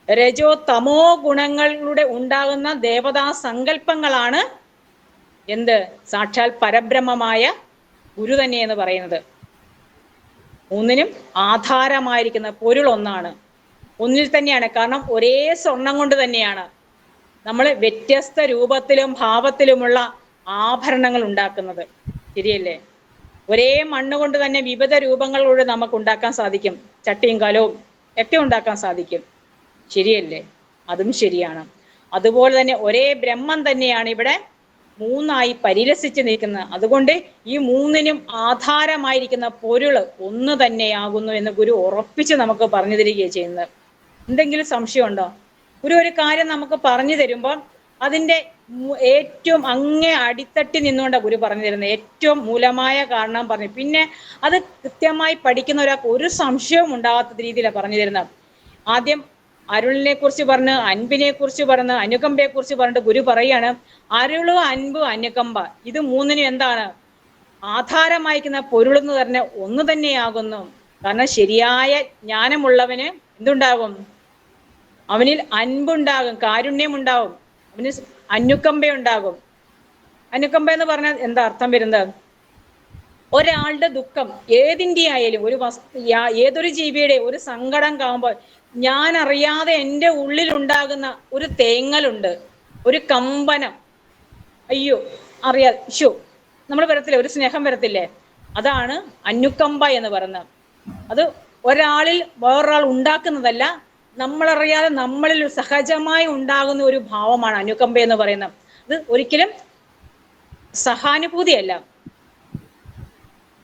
രജോ തമോ ഗുണങ്ങളുടെ ഉണ്ടാകുന്ന ദേവതാ സങ്കല്പങ്ങളാണ് എന്ത്? സാക്ഷാൽ പരബ്രഹ്മമായ ഗുരു തന്നെ എന്ന് പറയുന്നത്. മൂന്നിനും ആധാരമായിരിക്കുന്ന പൊരുൾ ഒന്നാണ്, ഒന്നിൽ തന്നെയാണ്. കാരണം ഒരേ സ്വർണം കൊണ്ട് തന്നെയാണ് നമ്മൾ വ്യത്യസ്ത രൂപത്തിലും ഭാവത്തിലുമുള്ള ആഭരണങ്ങൾ ഉണ്ടാക്കുന്നത്. ശരിയല്ലേ? ഒരേ മണ്ണ് കൊണ്ട് തന്നെ വിവിധ രൂപങ്ങളിലൂടെ നമുക്ക് ഉണ്ടാക്കാൻ സാധിക്കും. ചട്ടിയും കലവും ഒക്കെ ഉണ്ടാക്കാൻ സാധിക്കും. ശരിയല്ലേ? അതും ശരിയാണ്. അതുപോലെ തന്നെ ഒരേ ബ്രഹ്മം തന്നെയാണ് ഇവിടെ മൂന്നായി പരിരസിച്ച് നിൽക്കുന്നത്. അതുകൊണ്ട് ഈ മൂന്നിനും ആധാരമായിരിക്കുന്ന പൊരുള് ഒന്ന് തന്നെയാകുന്നു എന്ന് ഗുരു ഉറപ്പിച്ച് നമുക്ക് പറഞ്ഞു തരികയാണ് ചെയ്യുന്നത്. എന്തെങ്കിലും സംശയമുണ്ടോ? ഗുരു ഒരു കാര്യം നമുക്ക് പറഞ്ഞു തരുമ്പോൾ അതിൻ്റെ ഏറ്റവും അങ്ങേ അടിത്തട്ടി നിന്നുകൊണ്ട് ഗുരു പറഞ്ഞു തരുന്നത്. ഏറ്റവും മൂലമായ കാരണം പറഞ്ഞു, പിന്നെ അത് കൃത്യമായി പഠിക്കുന്ന ഒരാൾക്ക് ഒരു സംശയവും ഉണ്ടാകാത്ത രീതിയിലാണ് പറഞ്ഞു തരുന്നത്. ആദ്യം അരുളിനെ കുറിച്ച് പറഞ്ഞ്, അൻപിനെ കുറിച്ച് പറഞ്ഞ്, അനുകമ്പയെ കുറിച്ച് പറഞ്ഞിട്ട് ഗുരു പറയാണ് അരുള്, അൻപ്, അനുകമ്പ ഇത് മൂന്നിനും എന്താണ് ആധാരമായിരിക്കുന്ന പൊരുളെന്ന് പറഞ്ഞ ഒന്ന് തന്നെയാകുന്നു. കാരണം ശരിയായ ജ്ഞാനമുള്ളവന് എന്തുണ്ടാകും? അവനിൽ അൻപുണ്ടാകും, കാരുണ്യം ഉണ്ടാകും, അവന് അനുകമ്പയുണ്ടാകും. അനുകമ്പ എന്ന് പറഞ്ഞാൽ എന്താ അർത്ഥം വരുന്നത്? ഒരാളുടെ ദുഃഖം ഏതിൻ്റെ ആയാലും, ഏതൊരു ജീവിയുടെ ഒരു സങ്കടം കാണുമ്പോൾ ഞാൻ അറിയാതെ എൻ്റെ ഉള്ളിലുണ്ടാകുന്ന ഒരു തേങ്ങലുണ്ട്, ഒരു കമ്പനം, അയ്യോ ഷോ നമ്മൾ വരത്തില്ലേ, ഒരു സ്നേഹം വരത്തില്ലേ? അതാണ് അനുകമ്പ എന്ന് പറയുന്നത്. അത് ഒരാളിൽ വേറൊരാൾ ഉണ്ടാക്കുന്നതല്ല, നമ്മളറിയാതെ നമ്മളിൽ സഹജമായി ഉണ്ടാകുന്ന ഒരു ഭാവമാണ് അനുകമ്പ എന്ന് പറയുന്നത്. അത് ഒരിക്കലും സഹാനുഭൂതിയല്ല.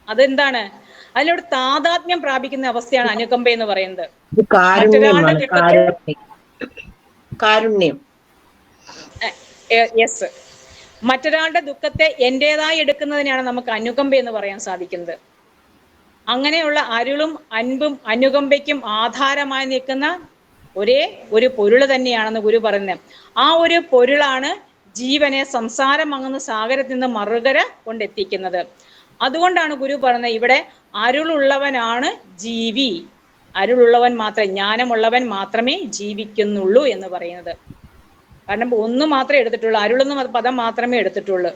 അതെന്താണ്? അതിലൂടെ താതാത്മ്യം പ്രാപിക്കുന്ന അവസ്ഥയാണ് അനുകമ്പ എന്ന് പറയുന്നത്. കാരുണ്യം. യെസ്, മറ്റൊരാളുടെ ദുഃഖത്തെ എന്റേതായി എടുക്കുന്നതിനാണ് നമുക്ക് അനുകമ്പ എന്ന് പറയാൻ സാധിക്കുന്നത്. അങ്ങനെയുള്ള അരുളും അൻപും അനുകമ്പയ്ക്കും ആധാരമായി നിൽക്കുന്ന ഒരേ ഒരു പൊരുള് തന്നെയാണെന്ന് ഗുരു പറയുന്നത്. ആ ഒരു പൊരുളാണ് ജീവനെ സംസാരമാകുന്ന സാഗരത്തിൽ നിന്ന് മറുകര കൊണ്ടെത്തിക്കുന്നത്. അതുകൊണ്ടാണ് ഗുരു പറയുന്നത് ഇവിടെ അരുളുള്ളവനാണ് ജീവി, അരുളുള്ളവൻ മാത്രമേ, ജ്ഞാനമുള്ളവൻ മാത്രമേ ജീവിക്കുന്നുള്ളൂ എന്ന് പറയുന്നത്. കാരണം ഒന്ന് മാത്രമേ എടുത്തിട്ടുള്ളൂ, അരുളെന്ന പദം മാത്രമേ എടുത്തിട്ടുള്ളൂ.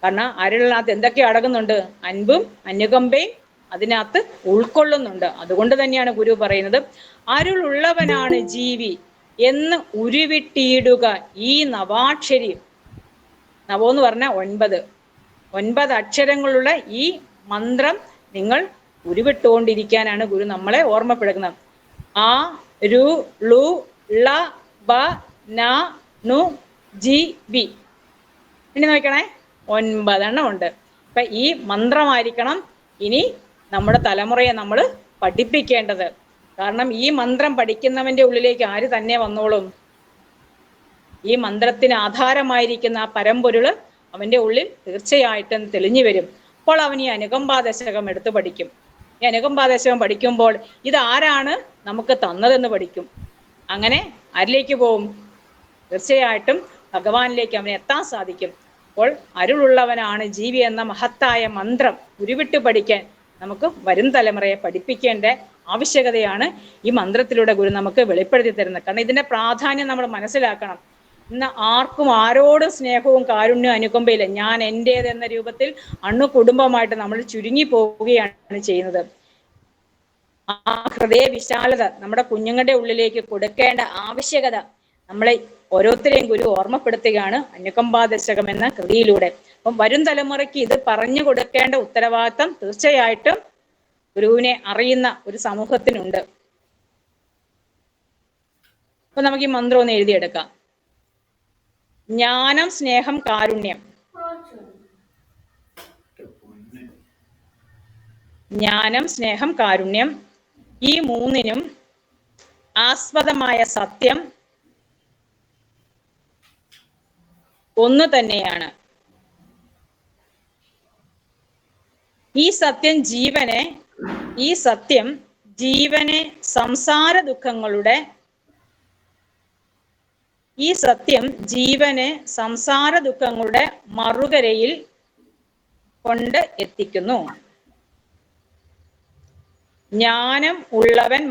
കാരണം അരുളിനകത്ത് എന്തൊക്കെ അടങ്ങുന്നുണ്ട്? അൻപും അനുകമ്പയും അതിനകത്ത് ഉൾക്കൊള്ളുന്നുണ്ട്. അതുകൊണ്ട് തന്നെയാണ് ഗുരു പറയുന്നത് അരുളുള്ളവനാണ് ജീവി എന്ന് ഉരുവിട്ടിടുക ഈ നവാക്ഷരി. നവോന്ന് പറഞ്ഞാൽ 9 അക്ഷരങ്ങളുള്ള ഈ മന്ത്രം നിങ്ങൾ ഉരുവിട്ടുകൊണ്ടിരിക്കാനാണ് ഗുരു നമ്മളെ ഓർമ്മപ്പെടുത്തുന്നത്. ആ രു ലു ള ബ ന നു ജി വി. ഇനി നോക്കണേ, 9 ഉണ്ട്. അപ്പൊ ഈ മന്ത്രമായിരിക്കണം ഇനി നമ്മുടെ തലമുറയെ നമ്മൾ പഠിപ്പിക്കേണ്ടത്. കാരണം ഈ മന്ത്രം പഠിക്കുന്നവന്റെ ഉള്ളിലേക്ക് ആര് തന്നെ വന്നോളും? ഈ മന്ത്രത്തിന് ആധാരമായിരിക്കുന്ന ആ പരമ്പൊരുള് അവന്റെ ഉള്ളിൽ തീർച്ചയായിട്ടും തെളിഞ്ഞു വരും. അപ്പോൾ അവൻ ഈ അനുകമ്പാദശകം എടുത്തു പഠിക്കും. ഈ അനുകമ്പാദശകം പഠിക്കുമ്പോൾ ഇതാരാണ് നമുക്ക് തന്നതെന്ന് പഠിക്കും. അങ്ങനെ ആരിലേക്ക് പോവും? തീർച്ചയായിട്ടും ഭഗവാനിലേക്ക് അവനെ എത്താൻ സാധിക്കും. അപ്പോൾ അരുളുള്ളവനാണ് ജീവി എന്ന മഹത്തായ മന്ത്രം ഉരുവിട്ട് പഠിക്കാൻ നമുക്ക് വരും തലമുറയെ പഠിപ്പിക്കേണ്ട ആവശ്യകതയാണ് ഈ മന്ത്രത്തിലൂടെ ഗുരു നമുക്ക് വെളിപ്പെടുത്തി തരുന്നത്. കാരണം ഇതിന്റെ പ്രാധാന്യം നമ്മൾ മനസ്സിലാക്കണം. ഇന്ന് ആർക്കും ആരോടും സ്നേഹവും കാരുണ്യവും അനുകമ്പയില്ല. ഞാൻ എൻ്റേത് എന്ന രൂപത്തിൽ കുടുംബമായിട്ട് നമ്മൾ ചുരുങ്ങി പോവുകയാണ് ചെയ്യുന്നത്. ആ ഹൃദയ വിശാലത നമ്മുടെ കുഞ്ഞുങ്ങളുടെ ഉള്ളിലേക്ക് കൊടുക്കേണ്ട ആവശ്യകത നമ്മളെ ഓരോരുത്തരെയും ഗുരു ഓർമ്മപ്പെടുത്തുകയാണ് അനുകമ്പാ ദശകം എന്ന കൃതിയിലൂടെ. അപ്പം വരും തലമുറയ്ക്ക് ഇത് പറഞ്ഞു കൊടുക്കേണ്ട ഉത്തരവാദിത്തം തീർച്ചയായിട്ടും ഗുരുവിനെ അറിയുന്ന ഒരു സമൂഹത്തിനുണ്ട്. അപ്പൊ നമുക്ക് ഈ മന്ത്രം ഒന്ന് എഴുതിയെടുക്കാം. ജ്ഞാനം, സ്നേഹം, കാരുണ്യം. ജ്ഞാനം, സ്നേഹം, കാരുണ്യം, ഈ മൂന്നിനും ആസ്പദമായ സത്യം ഒന്ന് തന്നെയാണ്. ഈ സത്യം ജീവനെ സംസാര ദുഃഖങ്ങളുടെ മറുകരയിൽ കൊണ്ട് എത്തിക്കുന്നു. ജ്ഞാനം ഉള്ളവൻ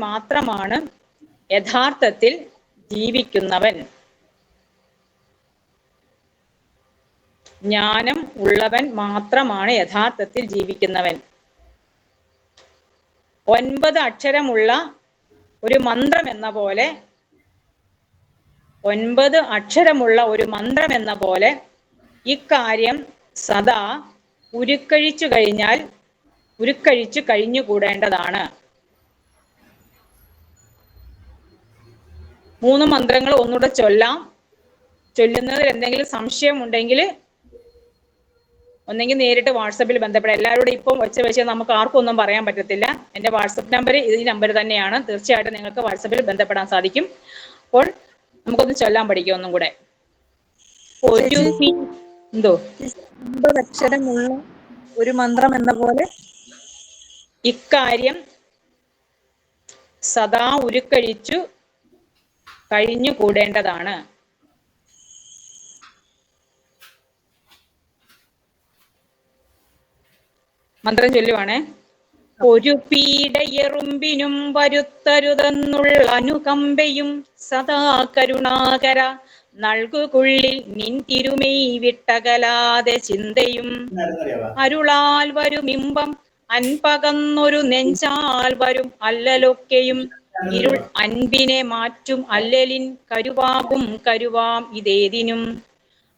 മാത്രമാണ് യഥാർത്ഥത്തിൽ ജീവിക്കുന്നവൻ. ജ്ഞാനം ഉള്ളവൻ മാത്രമാണ് യഥാർത്ഥത്തിൽ ജീവിക്കുന്നവൻ. 9 അക്ഷരമുള്ള ഒരു മന്ത്രം എന്ന പോലെ 9 അക്ഷരമുള്ള ഒരു മന്ത്രം എന്ന പോലെ ഇക്കാര്യം സദാ ഉരുക്കഴിച്ചു കഴിഞ്ഞുകൂടേണ്ടതാണ്. 3 മന്ത്രങ്ങൾ ഒന്നുകൂടെ ചൊല്ലാം. ചൊല്ലുന്നതിൽ എന്തെങ്കിലും സംശയം ഉണ്ടെങ്കിൽ ഒന്നെങ്കിൽ നേരിട്ട് വാട്സപ്പിൽ ബന്ധപ്പെടാം. എല്ലാവരോടും ഇപ്പം വെച്ച് നമുക്ക് ആർക്കും ഒന്നും പറയാൻ പറ്റത്തില്ല. എൻ്റെ വാട്സപ്പ് നമ്പർ ഈ നമ്പർ തന്നെയാണ്. തീർച്ചയായിട്ടും നിങ്ങൾക്ക് വാട്സപ്പിൽ ബന്ധപ്പെടാൻ സാധിക്കും. അപ്പോൾ നമുക്കൊന്ന് ചൊല്ലാൻ പഠിക്കാം ഒന്നും കൂടെ. എന്തോ 9 അക്ഷരമുള്ള ഒരു മന്ത്രം എന്ന പോലെ ഇക്കാര്യം സദാ ഉരുക്കഴിച്ചു കഴിഞ്ഞുകൂടേണ്ടതാണ്. മന്ത്രം ചൊല്ലുവാണേ. ഒരു പീഡയെറുമ്പിനും വരുത്തരുതെന്നുള്ള അനുകമ്പയും സദാ കരുണാകര നൽകുകുള്ളിൽ നിൻ തിരുമെയ് വിട്ടകലാതെ ചിന്തയും അരുളാൽ വരും അൻപകന്നൊരു നെഞ്ചാൽ വരും അല്ലലൊക്കെയും ഇരുൾ അൻപിനെ മാറ്റും അല്ലലിൻ കരുവാം ഇതേതിനും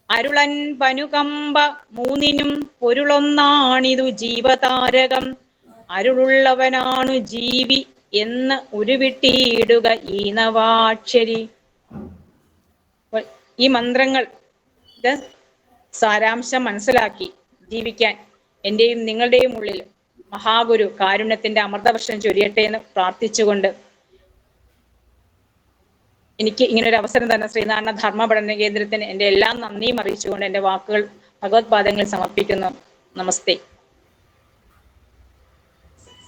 അരുളൻ പനുകമ്പ മൂന്നിനും പൊരുളൊന്നാണിതു ജീവതാരകം അരുളുള്ളവനാണു ജീവി എന്ന് ഉരുവിട്ടിടുക ഈ നവാക്ഷരി. ഈ മന്ത്രങ്ങൾ സാരാംശം മനസ്സിലാക്കി ജീവിക്കാൻ എൻ്റെയും നിങ്ങളുടെയും ഉള്ളിൽ മഹാഗുരു കാരുണ്യത്തിന്റെ അമൃതവർഷം ചൊരിയട്ടെ എന്ന് പ്രാർത്ഥിച്ചുകൊണ്ട് എനിക്ക് ഇങ്ങനൊരു അവസരം തന്നെ ശ്രീനാരായണ ധർമ്മ പഠന കേന്ദ്രത്തിന് എൻ്റെ എല്ലാ നന്ദിയും അറിയിച്ചുകൊണ്ട് എൻ്റെ വാക്കുകൾ ഭഗവത് പാദങ്ങളിൽ സമർപ്പിക്കുന്നു. നമസ്തേ.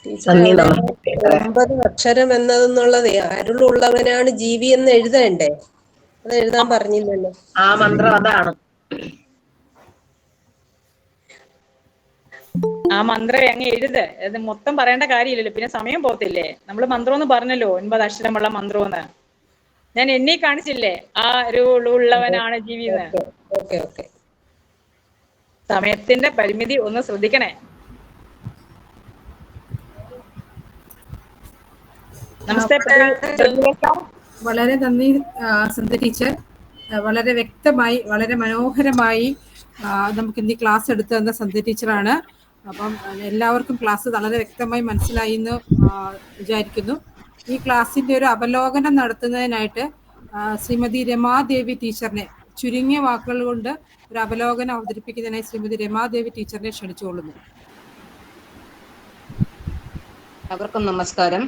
9 അക്ഷരം എന്നതെന്നുള്ളത് അരുളുള്ളവനാണ് ജീവി എന്ന് എഴുതണ്ടേ? അത് എഴുതാൻ പറഞ്ഞില്ലല്ലോ. ആ മന്ത്രം അതാണ്. ആ മന്ത്രം അങ്ങ് എഴുത്. അത് മൊത്തം പറയേണ്ട കാര്യമില്ലല്ലോ, പിന്നെ സമയം പോകത്തില്ലേ. നമ്മൾ മന്ത്രം എന്ന് പറഞ്ഞല്ലോ, 9 അക്ഷരമുള്ള മന്ത്രം എന്ന് ഞാൻ എന്നെ കാണിച്ചില്ലേ. ആ അരുളുള്ളവനാണ് ജീവിന്ന്. സമയത്തിന്റെ പരിമിതി ഒന്ന് ശ്രദ്ധിക്കണേ. നമസ്തേ. വളരെ നന്ദി സന്ധ്യ ടീച്ചർ. വളരെ വ്യക്തമായി വളരെ മനോഹരമായി നമുക്ക് ഇന്ന് ക്ലാസ് എടുത്തു തന്ന സന്ധ്യ ടീച്ചറാണ്. അപ്പം എല്ലാവർക്കും ക്ലാസ് വളരെ വ്യക്തമായി മനസ്സിലായി എന്ന് വിചാരിക്കുന്നു. ഈ ക്ലാസ്സിന്റെ ഒരു അവലോകനം നടത്തുന്നതിനായിട്ട് ശ്രീമതി രമാദേവി ടീച്ചറിനെ ചുരുങ്ങിയ വാക്കുകൾ കൊണ്ട് ഒരു അവലോകനം അവതരിപ്പിക്കുന്നതിനായി ശ്രീമതി രമാദേവി ടീച്ചറിനെ ക്ഷണിച്ചുകൊള്ളുന്നു. അവർക്കും നമസ്കാരം.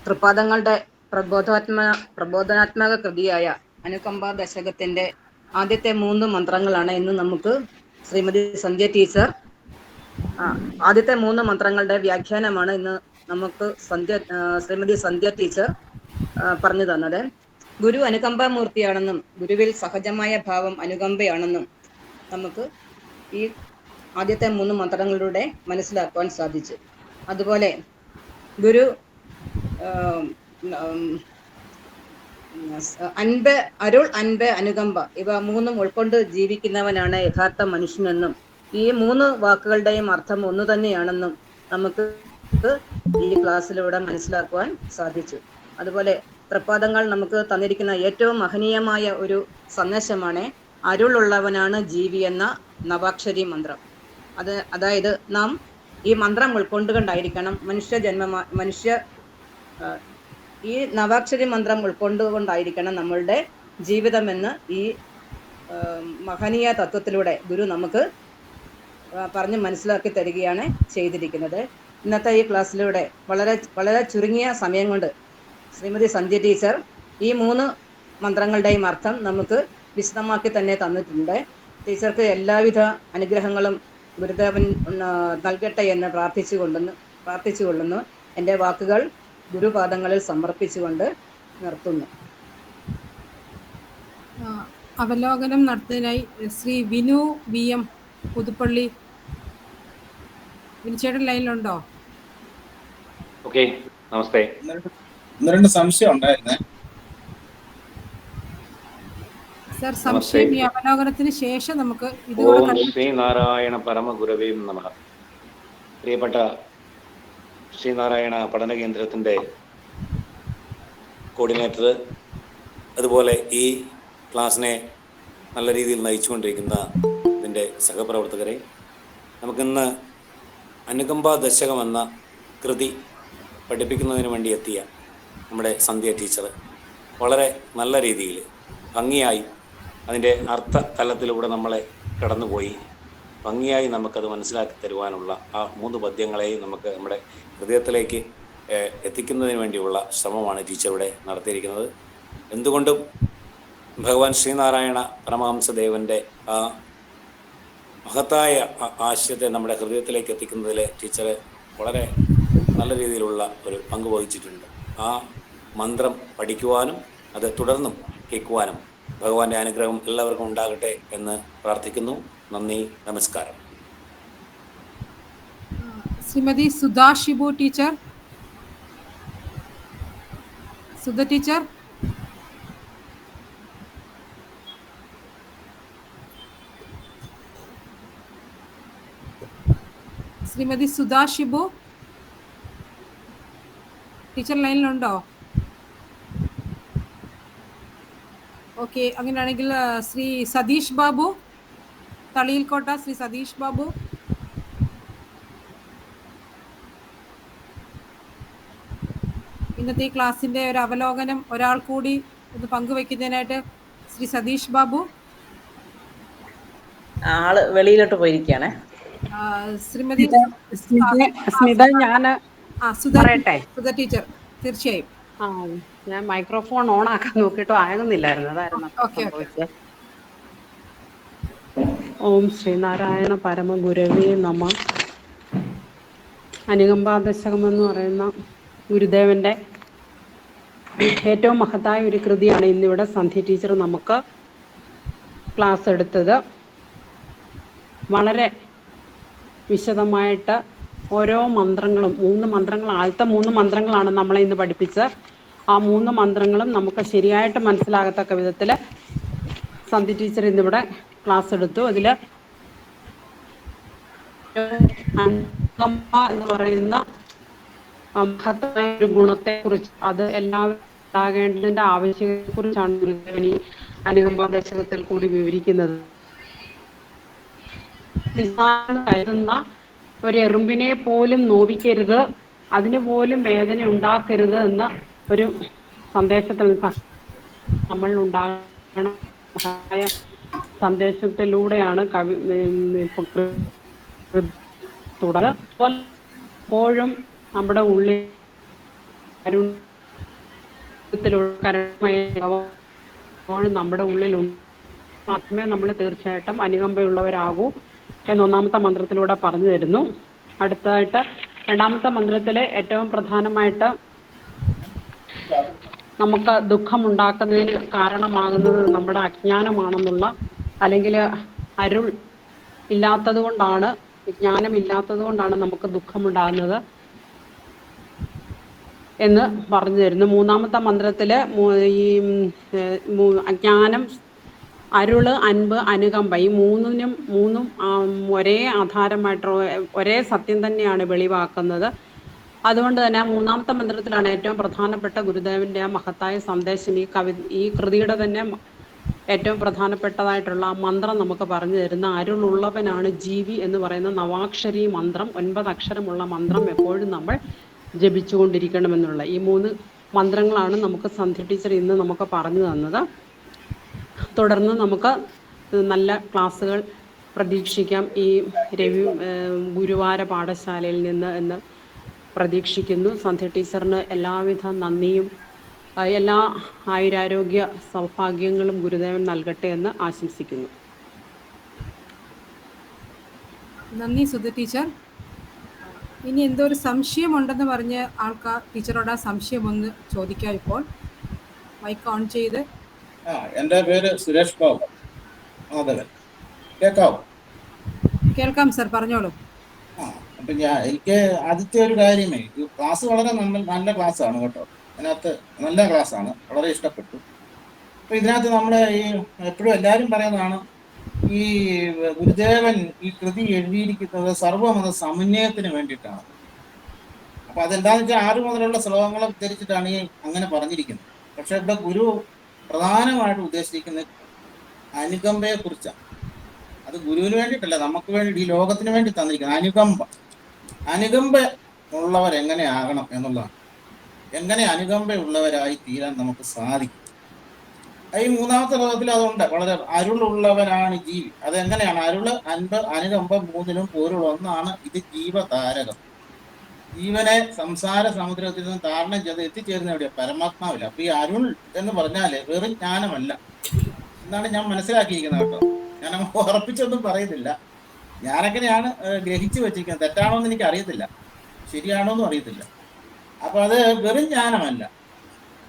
തൃപാദങ്ങളുടെ പ്രബോധനാത്മക കൃതിയായ അനുകമ്പാ ദശകത്തിന്റെ ആദ്യത്തെ 3 മന്ത്രങ്ങളാണ് ഇന്ന് നമുക്ക് ശ്രീമതി സന്ധ്യ ടീച്ചർ ആദ്യത്തെ 3 മന്ത്രങ്ങളുടെ വ്യാഖ്യാനമാണ് ഇന്ന് നമുക്ക് ശ്രീമതി സന്ധ്യ ടീച്ചർ പറഞ്ഞു തന്നത്. ഗുരു അനുകമ്പാമൂർത്തിയാണെന്നും ഗുരുവിൽ സഹജമായ ഭാവം അനുകമ്പയാണെന്നും നമുക്ക് ഈ ആദ്യത്തെ 3 മന്ത്രങ്ങളിലൂടെ മനസ്സിലാക്കുവാൻ സാധിച്ചു. അതുപോലെ ഗുരു അരുൾ, അൻപ്, അനുകമ്പ ഇവ 3 ഉൾക്കൊണ്ട് ജീവിക്കുന്നവനാണ് യഥാർത്ഥ മനുഷ്യനെന്നും ഈ 3 വാക്കുകളുടെയും അർത്ഥം ഒന്നു തന്നെയാണെന്നും നമുക്ക് ഈ ക്ലാസ്സിലൂടെ മനസ്സിലാക്കുവാൻ സാധിച്ചു. അതുപോലെ പ്രപാദങ്ങൾ നമുക്ക് തന്നിരിക്കുന്ന ഏറ്റവും മഹനീയമായ ഒരു സന്ദേശമാണ് അരുളുള്ളവനാണ് ജീവി എന്ന നവാക്ഷരി മന്ത്രം. അതായത് നാം ഈ മന്ത്രം ഉൾക്കൊണ്ടുകൊണ്ടായിരിക്കണം ഈ നവാക്ഷരി മന്ത്രം ഉൾക്കൊണ്ടുകൊണ്ടായിരിക്കണം നമ്മളുടെ ജീവിതമെന്ന് ഈ മഹനീയ തത്വത്തിലൂടെ ഗുരു നമുക്ക് പറഞ്ഞ് മനസ്സിലാക്കി തരികയാണ് ചെയ്തിരിക്കുന്നത്. ഇന്നത്തെ ഈ ക്ലാസ്സിലൂടെ വളരെ വളരെ ചുരുങ്ങിയ സമയം കൊണ്ട് ശ്രീമതി സന്ധ്യ ടീച്ചർ ഈ 3 മന്ത്രങ്ങളുടെയും അർത്ഥം നമുക്ക് വിശദമാക്കി തന്നെ തന്നിട്ടുണ്ട്. ടീച്ചർക്ക് എല്ലാവിധ അനുഗ്രഹങ്ങളും ഗുരുദേവൻ നൽകട്ടെ എന്ന് പ്രാർത്ഥിച്ചുകൊള്ളുന്നു. എൻ്റെ വാക്കുകൾ ഗുരുപാദങ്ങളിൽ സമർപ്പിച്ചുകൊണ്ട് നിർത്തുന്നു. അവലോകനം നടത്തുന്നതിനായി ശ്രീ വിനു വി എം പുതുപ്പള്ളി. വിനിച്ചേട്ടൻ ലൈനിലുണ്ടോ? ഓക്കെ, നമസ്തേ. ഒന്ന് രണ്ട് സംശയം ഉണ്ടായിരുന്നേ സർ. സംശയം ഈ അവലോകനത്തിന് ശേഷം നമുക്ക് ഓം ശ്രീനാരായണ പരമഗുരവേ നമഃ. പ്രിയപ്പെട്ട ശ്രീനാരായണ പഠന കേന്ദ്രത്തിൻ്റെ കോർഡിനേറ്റർ, അതുപോലെ ഈ ക്ലാസ്സിനെ നല്ല രീതിയിൽ നയിച്ചുകൊണ്ടിരിക്കുന്ന ഇതിൻ്റെ സഹപ്രവർത്തകരെ, നമുക്കിന്ന് അനുകമ്പ ദശകം എന്ന കൃതി പഠിപ്പിക്കുന്നതിന് വേണ്ടി എത്തിയ നമ്മുടെ സന്ധ്യ ടീച്ചർ വളരെ നല്ല രീതിയിൽ ഭംഗിയായി അതിൻ്റെ അർത്ഥ തലത്തിലൂടെ നമ്മളെ കടന്നുപോയി ഭംഗിയായി നമുക്കത് മനസ്സിലാക്കി തരുവാനുള്ള ആ 3 പദ്യങ്ങളെയും നമുക്ക് നമ്മുടെ ഹൃദയത്തിലേക്ക് എത്തിക്കുന്നതിന് വേണ്ടിയുള്ള ശ്രമമാണ് ടീച്ചർ ഇവിടെ നടത്തിയിരിക്കുന്നത്. എന്തുകൊണ്ടും ഭഗവാൻ ശ്രീനാരായണ പരമഹംസദേവൻ്റെ ആ മഹത്തായ ആശയത്തെ നമ്മുടെ ഹൃദയത്തിലേക്ക് എത്തിക്കുന്നതിൽ ടീച്ചർ വളരെ നല്ല രീതിയിലുള്ള ഒരു പങ്ക് വഹിച്ചിട്ടുണ്ട്. ആ മന്ത്രം പഠിക്കുവാനും അത് തുടർന്നും കേൾക്കുവാനും ഭഗവാന്റെ അനുഗ്രഹം എല്ലാവർക്കും ഉണ്ടാകട്ടെ എന്ന് പ്രാർത്ഥിക്കുന്നു. നന്ദി, നമസ്കാരം. Shrimati Sudha Shibu teacher. Sudha teacher. Shrimati Sudha Shibu teacher ലൈനിലുണ്ടോ? ഓക്കെ, അങ്ങനെയാണെങ്കിൽ ശ്രീ സതീഷ് ബാബു തളിയിൽക്കോട്ട. ശ്രീ സതീഷ് ബാബു. ഇന്നത്തെ ഈ ക്ലാസ്സിന്റെ ഒരു അവലോകനം ഒരാൾ കൂടി ഒന്ന് പങ്കുവെക്കുന്നതിനായിട്ട് ശ്രീ സതീഷ് ബാബു. ആള് വെളിയിലോട്ട് പോയിരിക്കുകയാണേ. ശ്രീമതി സ്മിത, ഞാൻ സുധ ടീച്ചർ. തീർച്ചയായും. ഞാൻ മൈക്രോഫോൺ ഓൺ ആക്കാൻ നോക്കിയിട്ടും ആകുന്നില്ലായിരുന്നു, അതായിരുന്നു സംഭവിച്ചത്. ഓം ശ്രീനാരായണ പരമഗുരവേ നമഃ. അനുകമ്പാ ദശകം എന്ന് പറയുന്ന ഗുരുദേവന്റെ ഏറ്റവും മഹത്തായ ഒരു കൃതിയാണ് ഇന്നിവിടെ സന്ധ്യ ടീച്ചർ നമുക്ക് ക്ലാസ് എടുത്തത്. വളരെ വിശദമായിട്ട് ഓരോ മന്ത്രങ്ങളും 3 മന്ത്രങ്ങൾ, ആദ്യത്തെ 3 മന്ത്രങ്ങളാണ് നമ്മളെ ഇന്ന് പഠിപ്പിച്ചത്. ആ 3 മന്ത്രങ്ങളും നമുക്ക് ശരിയായിട്ട് മനസ്സിലാകത്തക്ക വിധത്തിൽ സന്ധ്യ ടീച്ചർ ഇന്നിവിടെ ക്ലാസ് എടുത്തു. അതിൽ എന്ന് പറയുന്ന മഹത്തായ ഒരു ഗുണത്തെക്കുറിച്ച്, അത് എല്ലാവരും ഉണ്ടാകേണ്ടതിൻ്റെ ആവശ്യകതയെക്കുറിച്ചാണ് ഗുരുദേവൻ ഈ അനുകമ്പ ദശകത്തിൽ കൂടി വിവരിക്കുന്നത്. കരുതുന്ന ഒരു എറുമ്പിനെ പോലും നോവിക്കരുത്, അതിന് പോലും വേദന ഉണ്ടാക്കരുത് എന്ന ഒരു സന്ദേശത്തിൽ നമ്മൾ ഉണ്ടാകണം. സന്ദേശത്തിലൂടെയാണ് കവി തുടങ്ങുക. എപ്പോഴും നമ്മുടെ ഉള്ളിൽ നമ്മുടെ ഉള്ളിലുണ്ട്, മാത്രമേ നമ്മൾ തീർച്ചയായിട്ടും അനുകമ്പയുള്ളവരാകൂ എന്ന് 1ാമത്തെ മന്ത്രത്തിലൂടെ പറഞ്ഞു തരുന്നു. അടുത്തതായിട്ട് 2ാമത്തെ മന്ത്രത്തിലെ ഏറ്റവും പ്രധാനമായിട്ട് നമുക്ക് ദുഃഖമുണ്ടാക്കുന്നതിന് കാരണമാകുന്നത് നമ്മുടെ അജ്ഞാനമാണെന്നുള്ള, അല്ലെങ്കിൽ അരുൾ ഇല്ലാത്തത് കൊണ്ടാണ്, ജ്ഞാനം ഇല്ലാത്തത് കൊണ്ടാണ് നമുക്ക് ദുഃഖമുണ്ടാകുന്നത് എന്ന് പറഞ്ഞു തരുന്നു. 3ാമത്തെ മന്ത്രത്തിൽ ഈ അജ്ഞാനം അരുള്, അൻപ്, അനുകമ്പ ഈ മൂന്നും ഒരേ ആധാരമായിട്ട് ഒരേ സത്യം തന്നെയാണ് വെളിവാക്കുന്നത്. അതുകൊണ്ട് തന്നെ മൂന്നാമത്തെ മന്ത്രത്തിലാണ് ഏറ്റവും പ്രധാനപ്പെട്ട ഗുരുദേവന്റെ ആ മഹത്തായ സന്ദേശം ഈ കൃതിയുടെ തന്നെ ഏറ്റവും പ്രധാനപ്പെട്ടതായിട്ടുള്ള ആ മന്ത്രം നമുക്ക് പറഞ്ഞു തരുന്ന അരുളുള്ളവനാണ് ജീവി എന്ന് പറയുന്ന നവാക്ഷരി മന്ത്രം, 9 അക്ഷരമുള്ള മന്ത്രം എപ്പോഴും നമ്മൾ ജപിച്ചുകൊണ്ടിരിക്കണമെന്നുള്ള ഈ 3 മന്ത്രങ്ങളാണ് നമുക്ക് സന്ധ്യ ടീച്ചർ ഇന്ന് നമുക്ക് പറഞ്ഞു തന്നത്. തുടർന്ന് നമുക്ക് നല്ല ക്ലാസ്സുകൾ പ്രതീക്ഷിക്കാം ഈ ഗുരുവാര പാഠശാലയിൽ നിന്ന് എന്ന് പ്രതീക്ഷിക്കുന്നു. സന്ധ്യ ടീച്ചറിന് എല്ലാവിധ നന്ദിയും എല്ലാ ആയുരാരോഗ്യ സൗഭാഗ്യങ്ങളും ഗുരുദേവൻ നൽകട്ടെ എന്ന് ആശംസിക്കുന്നു. നന്ദി സുധ ടീച്ചർ. ഇനി എന്തോ ഒരു സംശയമുണ്ടെന്ന് പറഞ്ഞ് ആൾക്കാർ ടീച്ചറോട് ആ സംശയം ഒന്ന് ചോദിക്കാം. ഇപ്പോൾ മൈക്ക് ഓൺ ചെയ്ത്. എൻ്റെ പേര് സുരേഷ് ബാബു മാധവൻ. കേൾക്കാവോ? കേൾക്കാം സർ, പറഞ്ഞോളൂ. അപ്പം എനിക്ക് ആദ്യത്തെ ഒരു കാര്യമേ, ഈ ക്ലാസ് വളരെ നല്ല ക്ലാസ്സാണ് കേട്ടോ. അതിനകത്ത് നല്ല ക്ലാസ്സാണ്, വളരെ ഇഷ്ടപ്പെട്ടു. അപ്പം ഇതിനകത്ത് നമ്മൾ ഈ എപ്പോഴും എല്ലാവരും പറയുന്നതാണ് ഈ ഗുരുദേവൻ ഈ കൃതി എഴുതിയിരിക്കുന്നത് സർവ്വമത സമന്വയത്തിന് വേണ്ടിയിട്ടാണ്. അപ്പം അതെന്താണെന്ന് വെച്ചാൽ 6 മുതലുള്ള ശ്ലോകങ്ങളെ ഉദ്ധരിച്ചിട്ടാണ് ഈ അങ്ങനെ പറഞ്ഞിരിക്കുന്നത്. പക്ഷെ ഇവിടെ ഗുരു പ്രധാനമായിട്ട് ഉദ്ദേശിക്കുന്നത് അനുകമ്പയെ കുറിച്ചാണ്. അത് ഗുരുവിന് വേണ്ടിയിട്ടല്ല, നമുക്ക് വേണ്ടി, ഈ ലോകത്തിന് വേണ്ടി തന്നിരിക്കുന്നത് അനുകമ്പ ഉള്ളവരെങ്ങനെയാകണം എന്നുള്ളതാണ്. എങ്ങനെ അനുകമ്പയുള്ളവരായി തീരാൻ നമുക്ക് സാധിക്കും. ഈ 3ാമത്തെ ലോകത്തിൽ അതുണ്ട്. വളരെ അരുളുള്ളവനാണ് ജീവി. അതെങ്ങനെയാണ്? അരുള്, അൻപ്, അനുകമ്പ 3നും പോരുളൊന്നാണ്. ഇത് ജീവതാരകം. ജീവനെ സംസാര സമുദ്രത്തിൽ നിന്ന് താരണം ചെയ്ത് എത്തിച്ചേരുന്ന എവിടെയാണ്? പരമാത്മാവില്ല. അപ്പൊ ഈ അരുൾ എന്ന് പറഞ്ഞാല് വെറും ജ്ഞാനമല്ല എന്നാണ് ഞാൻ മനസ്സിലാക്കിയിരിക്കുന്നത് കേട്ടോ. ഞാൻ ഉറപ്പിച്ചൊന്നും പറയുന്നില്ല. ഞാനെങ്ങനെയാണ് ഗ്രഹിച്ചു വെച്ചിരിക്കുന്നത്. തെറ്റാണോ എന്ന് എനിക്ക് അറിയത്തില്ല, ശരിയാണോ എന്നും അറിയത്തില്ല. അപ്പൊ അത് വെറും ജ്ഞാനമല്ല.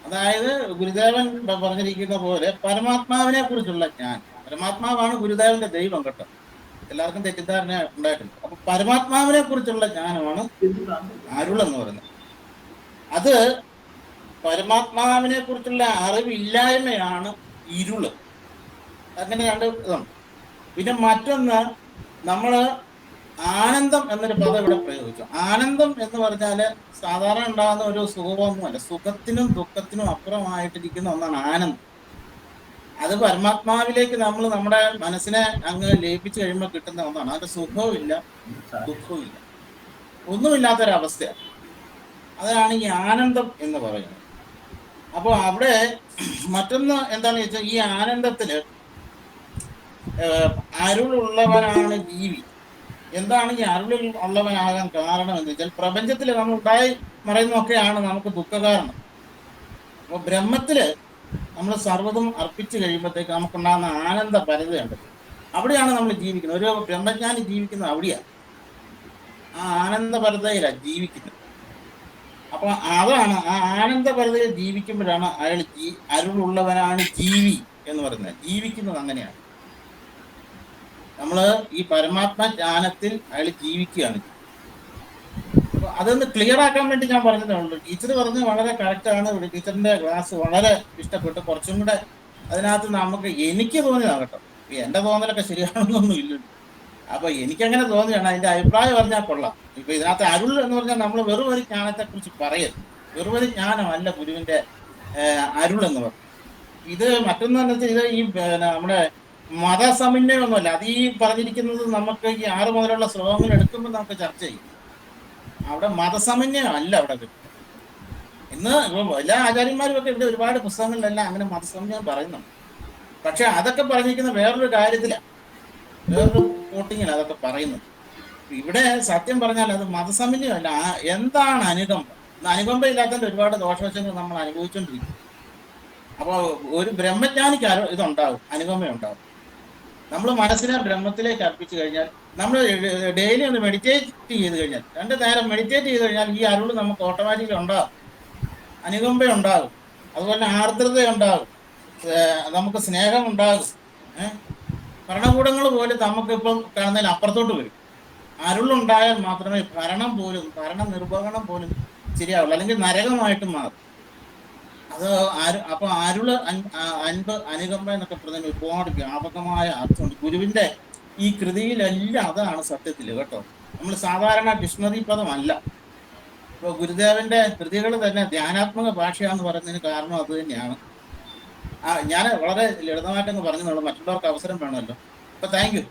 അതായത് ഗുരുദേവൻ പറഞ്ഞിരിക്കുന്ന പോലെ പരമാത്മാവിനെ കുറിച്ചുള്ള ജ്ഞാനം. പരമാത്മാവാണ് ഗുരുദേവന്റെ ദൈവം കേട്ടോ. എല്ലാവർക്കും തെറ്റിദ്ധാരണ ഉണ്ടായിട്ടുണ്ട്. അപ്പൊ പരമാത്മാവിനെ കുറിച്ചുള്ള ജ്ഞാനമാണ് അരുളെന്ന് പറയുന്നത്. അത് പരമാത്മാവിനെ കുറിച്ചുള്ള അറിവില്ലായ്മയാണ് ഇരുള്. അങ്ങനെ 2 ഇതാണ്. പിന്നെ മറ്റൊന്ന്, നമ്മൾ ആനന്ദം എന്നൊരു പദം ഇവിടെ പ്രയോഗിച്ചു. ആനന്ദം എന്ന് പറഞ്ഞാൽ സാധാരണ ഉണ്ടാകുന്ന ഒരു സുഖമൊന്നുമല്ല. സുഖത്തിനും ദുഃഖത്തിനും അപ്പുറമായിട്ടിരിക്കുന്ന ഒന്നാണ് ആനന്ദം. അത് പരമാത്മാവിലേക്ക് നമ്മൾ നമ്മുടെ മനസ്സിനെ അങ്ങ് ലയിപ്പിച്ചു കഴിയുമ്പോൾ കിട്ടുന്ന ഒന്നാണ്. അതിന്റെ സുഖവും ഇല്ല, ദുഃഖവും ഇല്ല, ഒന്നുമില്ലാത്തൊരവസ്ഥയാണ്. അതാണ് ഈ ആനന്ദം എന്ന് പറയുന്നത്. അപ്പോൾ അവിടെ മറ്റൊന്ന് എന്താണെന്ന് വെച്ചാൽ, ഈ ആനന്ദത്തില് അരുളുള്ളവനാണ് ജീവി. എന്താണ് ഈ അരുളിൽ ഉള്ളവനാകാൻ കാരണം എന്ന് വെച്ചാൽ, പ്രപഞ്ചത്തിൽ നമ്മൾ ഉണ്ടായി മറയുന്നതൊക്കെയാണ് നമുക്ക് ദുഃഖകാരണം. അപ്പോൾ ബ്രഹ്മത്തില് നമ്മൾ സർവ്വതും അർപ്പിച്ചു കഴിയുമ്പോഴത്തേക്ക് നമുക്കുണ്ടാകുന്ന ആനന്ദ പരതയുണ്ട്. അവിടെയാണ് നമ്മൾ ജീവിക്കുന്നത്. ഒരു ബ്രഹ്മജ്ഞാനി ജീവിക്കുന്നത് അവിടെയാണ്, ആ ആനന്ദ പരതയിലാണ് ജീവിക്കുന്നത്. അപ്പൊ അതാണ് ആ ആനന്ദ പരതയിൽ ജീവിക്കുമ്പോഴാണ് അയാൾ അരുളുള്ളവനാണ് ജീവി എന്ന് പറയുന്നത്. ജീവിക്കുന്നത് അങ്ങനെയാണ്. നമ്മൾ ഈ പരമാത്മ ജ്ഞാനത്തിൽ അയാൾ ജീവിക്കുകയാണ്. അപ്പൊ അതൊന്ന് ക്ലിയർ ആക്കാൻ വേണ്ടി ഞാൻ പറഞ്ഞതേ ഉള്ളൂ. ടീച്ചർ പറഞ്ഞത് വളരെ കറക്റ്റാണ്. ടീച്ചറിന്റെ ക്ലാസ് വളരെ ഇഷ്ടപ്പെട്ടു. കുറച്ചും കൂടെ അതിനകത്ത് എനിക്ക് തോന്നിയതാണ് കേട്ടോ. എന്റെ തോന്നലൊക്കെ ശരിയാണെന്നൊന്നും ഇല്ലല്ലോ. അപ്പൊ എനിക്കങ്ങനെ തോന്നിയാണ്. അതിന്റെ അഭിപ്രായം പറഞ്ഞാൽ കൊള്ളാം. ഇപ്പൊ ഇതിനകത്ത് അരുൾ എന്ന് പറഞ്ഞാൽ നമ്മൾ വെറും ഒരു ജ്ഞാനത്തെ കുറിച്ച് പറയരുത്. വെറും ഒരു ജ്ഞാനമല്ല ഗുരുവിന്റെ അരുൾ എന്ന് പറഞ്ഞു. ഇത് മറ്റൊന്നെന്ന് വെച്ചാൽ, ഇത് ഈ നമ്മുടെ മതസമന്വയമൊന്നുമല്ല. അത് ഈ പറഞ്ഞിരിക്കുന്നത് നമുക്ക് ഈ 6 മുതലുള്ള ശ്ലോകങ്ങൾ എടുക്കുമ്പോൾ നമുക്ക് ചർച്ച ചെയ്യും. അവിടെ മതസമന്വയം അല്ല അവിടെ കിട്ടും. ഇന്ന് എല്ലാ ആചാര്യന്മാരും ഒക്കെ ഇവിടെ ഒരുപാട് പുസ്തകങ്ങളിലെല്ലാം അങ്ങനെ മതസമന്വയം പറയുന്നുണ്ട്. പക്ഷെ അതൊക്കെ പറഞ്ഞിരിക്കുന്ന വേറൊരു കാര്യത്തിലാണ്, വേറൊരു കോട്ടിങ്ങിലാണ് അതൊക്കെ പറയുന്നത്. ഇവിടെ സത്യം പറഞ്ഞാൽ അത് മതസമന്വയമല്ല. എന്താണ് അനുകമ്പ? അനുകമ്പ ഇല്ലാത്തതിന്റെ ഒരുപാട് ദോഷവശങ്ങൾ നമ്മൾ അനുഭവിച്ചുകൊണ്ടിരിക്കും. അപ്പോൾ ഒരു ബ്രഹ്മജ്ഞാനിക്ക് ഇതുണ്ടാവും, അനുകമ്പയുണ്ടാവും. നമ്മൾ മനസ്സിനെ ബ്രഹ്മത്തിലേക്ക് അർപ്പിച്ചു കഴിഞ്ഞാൽ, നമ്മൾ ഡെയിലി ഒന്ന് മെഡിറ്റേറ്റ് ചെയ്ത് കഴിഞ്ഞാൽ, 2 നേരം മെഡിറ്റേറ്റ് ചെയ്ത് കഴിഞ്ഞാൽ ഈ അരുൾ നമുക്ക് ഓട്ടോമാറ്റിക്കലി ഉണ്ടാകും, അനുകമ്പയുണ്ടാകും, അതുപോലെ ആർദ്രതയുണ്ടാകും, നമുക്ക് സ്നേഹം ഉണ്ടാകും. ഭരണകൂടങ്ങൾ പോലും നമുക്കിപ്പം കാണുന്നതിന് അപ്പുറത്തോട്ട് വരും. അരുളുണ്ടായാൽ മാത്രമേ ഭരണ നിർവഹണം പോലും ശരിയാവുള്ളൂ, അല്ലെങ്കിൽ നരകമായിട്ട് മാറും. അത് അപ്പൊ അരുള് അൻപ് അനുകമ്പ എന്നൊക്കെ പറഞ്ഞാൽ ഒരുപാട് വ്യാപകമായ അർത്ഥമുണ്ട്. ഗുരുവിന്റെ ഈ കൃതിയിലെല്ലാം അതാണ് സത്യത്തില് കേട്ടോ. നമ്മൾ സാധാരണ ഡിക്ഷണറി പദമല്ല. ഇപ്പൊ ഗുരുദേവന്റെ കൃതികൾ തന്നെ ധ്യാനാത്മക ഭാഷയാന്ന് പറയുന്നതിന് കാരണം അത് തന്നെയാണ്. ഞാൻ വളരെ ലളിതമായിട്ടൊന്ന് പറഞ്ഞെന്നുള്ളൂ, മറ്റുള്ളവർക്ക് അവസരം വേണമല്ലോ. അപ്പൊ താങ്ക് യു.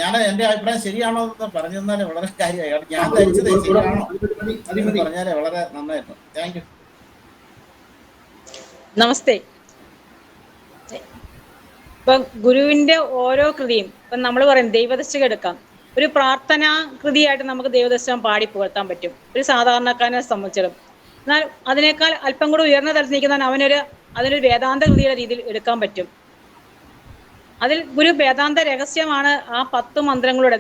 ഞാൻ എന്റെ അഭിപ്രായം ശരിയാണോ എന്ന് പറഞ്ഞു തന്നാലേ വളരെ കാര്യമായി. ഞാൻ ധരിച്ചത് ശരിയാണോ എന്ന് പറഞ്ഞാലേ വളരെ നന്നായിരുന്നു. Thank you. നമസ്തേ. ഇപ്പം ഗുരുവിന്റെ ഓരോ കൃതിയും ഇപ്പം നമ്മൾ പറയും ദൈവദശകം എടുക്കാം. ഒരു പ്രാർത്ഥനാ കൃതിയായിട്ട് നമുക്ക് ദൈവദശകം പാടി പുകഴ്ത്താൻ പറ്റും ഒരു സാധാരണക്കാരനെ സംബന്ധിച്ചിടത്തോളം. എന്നാൽ അതിനേക്കാൾ അല്പം കൂടെ ഉയർന്ന തലത്തിൽ നിൽക്കുന്ന അതിനൊരു വേദാന്ത കൃതിയുടെ രീതിയിൽ എടുക്കാൻ പറ്റും. അതിൽ ഗുരു വേദാന്ത രഹസ്യമാണ് ആ 10 മന്ത്രങ്ങളുടെ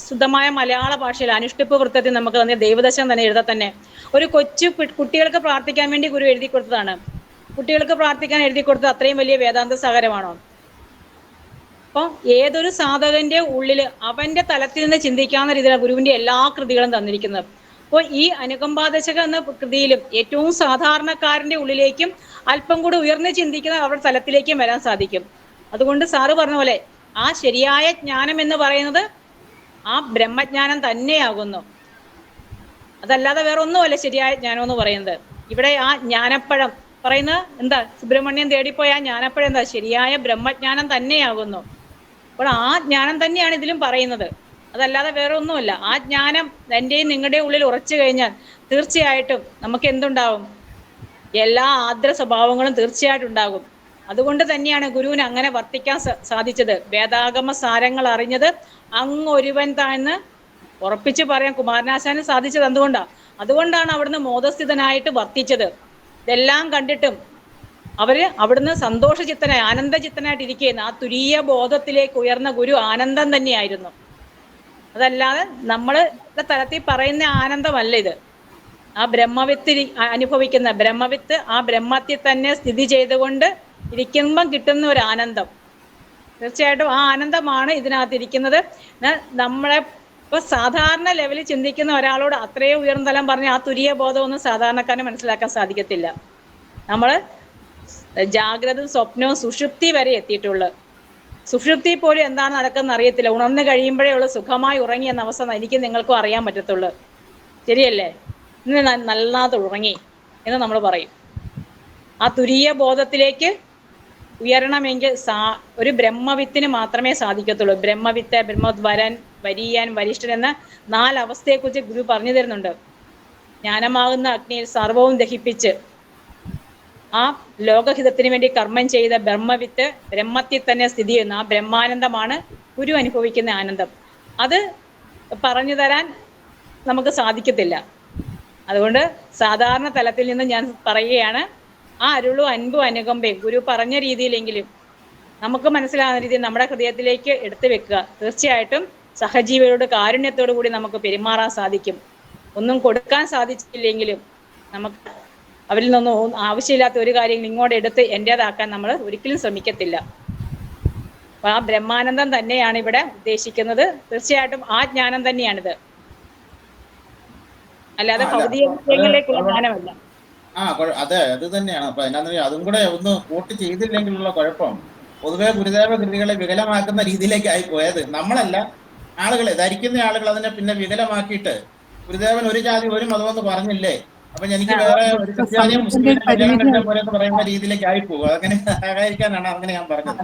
ശുദ്ധമായ മലയാള ഭാഷയിൽ അനുഷ്ഠിപ്പ് വൃത്തത്തിൽ നമുക്ക് തന്നെ ദൈവദശകം തന്നെ എഴുതാൻ തന്നെ ഒരു കൊച്ചു കുട്ടികൾക്ക് പ്രാർത്ഥിക്കാൻ വേണ്ടി ഗുരു എഴുതി കൊടുത്തതാണ്. കുട്ടികൾക്ക് പ്രാർത്ഥിക്കാൻ എഴുതി കൊടുത്തത് അത്രയും വലിയ വേദാന്ത സാഗരമാണോ? അപ്പം ഏതൊരു സാധകന്റെ ഉള്ളിൽ അവന്റെ തലത്തിൽ നിന്ന് ചിന്തിക്കാവുന്ന രീതിയിലാണ് ഗുരുവിന്റെ എല്ലാ കൃതികളും തന്നിരിക്കുന്നത്. അപ്പോൾ ഈ അനുകമ്പാദശകം എന്ന കൃതിയിലും ഏറ്റവും സാധാരണക്കാരന്റെ ഉള്ളിലേക്കും അല്പം കൂടി ഉയർന്ന് ചിന്തിക്കുന്ന അവരുടെ തലത്തിലേക്കും വരാൻ സാധിക്കും. അതുകൊണ്ട് സാറ് പറഞ്ഞ പോലെ ആ ശരിയായ ജ്ഞാനം എന്ന് പറയുന്നത് ആ ബ്രഹ്മജ്ഞാനം തന്നെയാകുന്നു. അതല്ലാതെ വേറെ ഒന്നുമല്ല ശരിയായ ജ്ഞാനം എന്ന് പറയുന്നത്. ഇവിടെ ആ ജ്ഞാനപ്പഴം പറയുന്ന എന്താ, സുബ്രഹ്മണ്യം തേടിപ്പോയ ആ ജ്ഞാനപ്പഴം എന്താ, ശരിയായ ബ്രഹ്മജ്ഞാനം തന്നെയാകുന്നു. അപ്പോൾ ആ ജ്ഞാനം തന്നെയാണ് ഇതിലും പറയുന്നത്, അതല്ലാതെ വേറെ ഒന്നുമല്ല. ആ ജ്ഞാനം എൻ്റെയും നിങ്ങളുടെയും ഉള്ളിൽ ഉറച്ചു കഴിഞ്ഞാൽ തീർച്ചയായിട്ടും നമുക്ക് എന്തുണ്ടാവും, എല്ലാ ആർദ്ര സ്വഭാവങ്ങളും തീർച്ചയായിട്ടും ഉണ്ടാകും. അതുകൊണ്ട് തന്നെയാണ് ഗുരുവിന് അങ്ങനെ വർത്തിക്കാൻ സാധിച്ചത്. വേദാഗമ സാരങ്ങൾ അറിഞ്ഞത് അങ്ങൊരുവൻ താന്ന് ഉറപ്പിച്ച് പറയാൻ കുമാരനാശാന് സാധിച്ചത് അതുകൊണ്ടാണ് അവിടുന്ന് മോദസ്ഥിതനായിട്ട് വർത്തിച്ചത്. ഇതെല്ലാം കണ്ടിട്ടും അവിടുന്ന് സന്തോഷചിത്തനായി ആനന്ദചിത്തനായിട്ട് ഇരിക്കുന്ന ആ തുരീയ ബോധത്തിലേക്ക് ഉയർന്ന ഗുരു ആനന്ദം തന്നെയായിരുന്നു. അതല്ലാതെ നമ്മൾ തലത്തിൽ പറയുന്ന ആനന്ദമല്ല ഇത്. ആ ബ്രഹ്മവിത്ത് അനുഭവിക്കുന്ന ബ്രഹ്മവിത്ത് ആ ബ്രഹ്മത്തിൽ തന്നെ സ്ഥിതി ചെയ്തുകൊണ്ട് ഇരിക്കുമ്പം കിട്ടുന്ന ഒരു ആനന്ദം, തീർച്ചയായിട്ടും ആ ആനന്ദമാണ് ഇതിനകത്ത് ഇരിക്കുന്നത്. നമ്മളെ ഇപ്പൊ സാധാരണ ലെവലിൽ ചിന്തിക്കുന്ന ഒരാളോട് അത്രയും ഉയർന്ന തലം പറഞ്ഞ ആ തുരീയ ബോധമൊന്നും സാധാരണക്കാരനെ മനസ്സിലാക്കാൻ സാധിക്കത്തില്ല. നമ്മൾ ജാഗ്രത, സ്വപ്നവും സുഷുപ്തി വരെ എത്തിയിട്ടുള്ളു. സുഷുപ്തി പോലും എന്താണ് നടക്കുന്നത് അറിയത്തില്ല. ഉണർന്നു കഴിയുമ്പോഴേ ഉള്ളൂ സുഖമായി ഉറങ്ങി എന്ന അവസ്ഥ എനിക്ക് നിങ്ങൾക്കും അറിയാൻ പറ്റത്തുള്ളൂ. ശരിയല്ലേ? ഇന്ന് നല്ലാതെ ഉറങ്ങി എന്ന് നമ്മൾ പറയും. ആ തുരീയ ബോധത്തിലേക്ക് ഉയരണമെങ്കിൽ ഒരു ബ്രഹ്മവിത്തിന് മാത്രമേ സാധിക്കത്തുള്ളൂ. ബ്രഹ്മവിത്ത്, ബ്രഹ്മവരൻ, വരീയാൻ, വരിഷ്ഠൻ എന്ന 4 അവസ്ഥയെക്കുറിച്ച് ഗുരു പറഞ്ഞു തരുന്നുണ്ട്. ജ്ഞാനമാകുന്ന അഗ്നിയിൽ സർവവും ദഹിപ്പിച്ച് ആ ലോകഹിതത്തിന് വേണ്ടി കർമ്മം ചെയ്ത ബ്രഹ്മവിത്ത് ബ്രഹ്മത്തിൽ തന്നെ സ്ഥിതി ചെയ്യുന്ന ആ ബ്രഹ്മാനന്ദമാണ് ഗുരു അനുഭവിക്കുന്ന ആനന്ദം. അത് പറഞ്ഞു തരാൻ നമുക്ക് സാധിക്കത്തില്ല. അതുകൊണ്ട് സാധാരണ തലത്തിൽ നിന്ന് ഞാൻ പറയുകയാണ്, ആ അരുളും അൻപും അനുകമ്പയും ഗുരു പറഞ്ഞ രീതിയിലെങ്കിലും നമുക്ക് മനസ്സിലാകുന്ന രീതിയിൽ നമ്മുടെ ഹൃദയത്തിലേക്ക് എടുത്തു വെക്കുക. തീർച്ചയായിട്ടും സഹജീവികളോട് കാരുണ്യത്തോടു കൂടി നമുക്ക് പെരുമാറാൻ സാധിക്കും. ഒന്നും കൊടുക്കാൻ സാധിച്ചില്ലെങ്കിലും നമുക്ക് അവരിൽ നിന്നൊന്നും ആവശ്യമില്ലാത്ത ഒരു കാര്യം ഇങ്ങോട്ട് എടുത്ത് എൻ്റേതാക്കാൻ നമ്മൾ ഒരിക്കലും ശ്രമിക്കത്തില്ല. അപ്പൊ ആ ബ്രഹ്മാനന്ദം തന്നെയാണ് ഇവിടെ ഉദ്ദേശിക്കുന്നത്. തീർച്ചയായിട്ടും ആ ജ്ഞാനം തന്നെയാണിത്, അല്ലാതെ ഭൗതിക വിഷയങ്ങളിലേക്കുള്ള ജ്ഞാനമല്ല. അതെ, അത് തന്നെയാണ്. അപ്പൊ എന്നാ അതും കൂടെ ഒന്ന് വോട്ട് ചെയ്തില്ലെങ്കിലുള്ള കുഴപ്പം, പൊതുവെ ഗുരുദേവ കൃതികളെ വികലമാക്കുന്ന രീതിയിലേക്ക് ആയി പോയത് നമ്മളല്ല, ആളുകളെ ധരിക്കുന്ന ആളുകൾ അതിനെ പിന്നെ വികലമാക്കിയിട്ട് ഗുരുദേവൻ ഒരു ജാതി ഒരു മതമെന്ന് പറഞ്ഞില്ലേ, അപ്പൊ എനിക്ക് വേറെ ഒരു ക്രിസ്ത്യാനിയും മുസ്ലിം പോലെ എന്ന് പറയുന്ന രീതിയിലേക്ക് ആയി പോകും. അങ്ങനെ ആകാതിരിക്കാനാണ് അങ്ങനെ ഞാൻ പറഞ്ഞത്.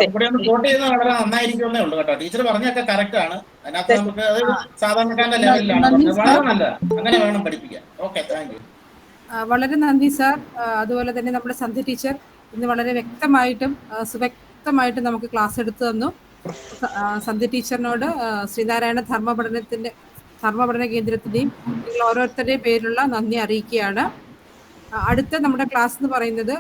ഇവിടെ ഒന്ന് വോട്ട് ചെയ്യുന്നത് വളരെ നന്നായിരിക്കുമെന്നേ ഉള്ളൂ കേട്ടോ. ടീച്ചർ പറഞ്ഞൊക്കെ കറക്റ്റ് ആണ്. അതിനകത്ത് നമുക്ക് അത് സാധാരണക്കാരന്റെ ലെവലിലാണ് പറഞ്ഞത്. വളരെ നല്ല, അങ്ങനെ വേണം പഠിപ്പിക്കാൻ. Okay, thank you. വളരെ നന്ദി സാർ. അതുപോലെ തന്നെ നമ്മുടെ സന്ധ്യ ടീച്ചർ ഇന്ന് വളരെ വ്യക്തമായിട്ടും സുവ്യക്തമായിട്ടും നമുക്ക് ക്ലാസ് എടുത്തു തന്നു. സന്ധ്യ ടീച്ചറിനോട് ശ്രീനാരായണ ധർമ്മപഠന കേന്ദ്രത്തിൻ്റെയും നിങ്ങൾ ഓരോരുത്തരുടെയും പേരിലുള്ള നന്ദി അറിയിക്കുകയാണ്. അടുത്ത നമ്മുടെ ക്ലാസ് എന്ന് പറയുന്നത്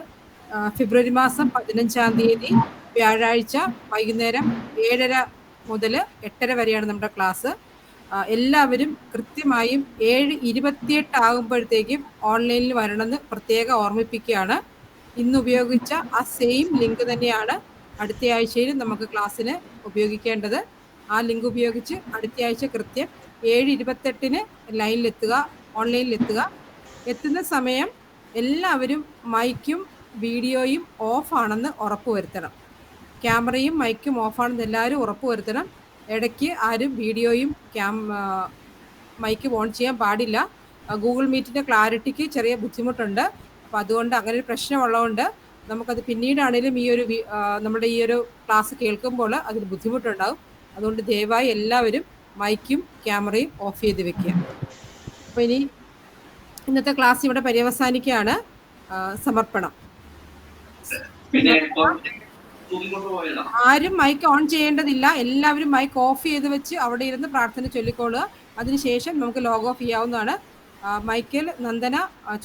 ഫെബ്രുവരി മാസം 15-ാം തീയതി വ്യാഴാഴ്ച വൈകുന്നേരം 7:30 മുതൽ 8:30 വരെയാണ് നമ്മുടെ ക്ലാസ്. എല്ലാവരും കൃത്യമായും 7:28 ആകുമ്പോഴത്തേക്കും ഓൺലൈനിൽ വരണമെന്ന് പ്രത്യേകം ഓർമ്മിപ്പിക്കുകയാണ്. ഇന്ന് ഉപയോഗിച്ച ആ സെയിം ലിങ്ക് തന്നെയാണ് അടുത്ത ആഴ്ചയിൽ നമുക്ക് ക്ലാസ്സിന് ഉപയോഗിക്കേണ്ടത്. ആ ലിങ്ക് ഉപയോഗിച്ച് അടുത്ത ആഴ്ച കൃത്യം 7:28 ലൈനിലെത്തുക, ഓൺലൈനിലെത്തുക. എത്തുന്ന സമയം എല്ലാവരും മൈക്കും വീഡിയോയും ഓഫാണെന്ന് ഉറപ്പുവരുത്തണം. ക്യാമറയും മൈക്കും ഓഫാണെന്ന് എല്ലാവരും ഉറപ്പുവരുത്തണം. ഇടയ്ക്ക് ആരും വീഡിയോയും മൈക്കും ഓൺ ചെയ്യാൻ പാടില്ല. ഗൂഗിൾ മീറ്റിൻ്റെ ക്ലാരിറ്റിക്ക് ചെറിയ ബുദ്ധിമുട്ടുണ്ട്. അപ്പോൾ അതുകൊണ്ട് അങ്ങനെ ഒരു പ്രശ്നമുള്ളതുകൊണ്ട് നമുക്കത് പിന്നീടാണെങ്കിലും നമ്മുടെ ഈ ഒരു ക്ലാസ് കേൾക്കുമ്പോൾ അതിന് ബുദ്ധിമുട്ടുണ്ടാകും. അതുകൊണ്ട് ദയവായി എല്ലാവരും മൈക്കും ക്യാമറയും ഓഫ് ചെയ്ത് വെക്കുക. അപ്പോൾ ഇനി ഇന്നത്തെ ക്ലാസ് ഇവിടെ പര്യവസാനിക്കുകയാണ്. സമർപ്പണം. ആരും മൈക്ക് ഓൺ ചെയ്യേണ്ടതില്ല. എല്ലാവരും മൈക്ക് ഓഫ് ചെയ്ത് വെച്ച് അവിടെ ഇരുന്ന് പ്രാർത്ഥന ചൊല്ലിക്കൊള്ളുക. അതിനുശേഷം നമുക്ക് ലോഗ് ഓഫ് ചെയ്യാവുന്നതാണ്. മൈക്കിൽ നന്ദന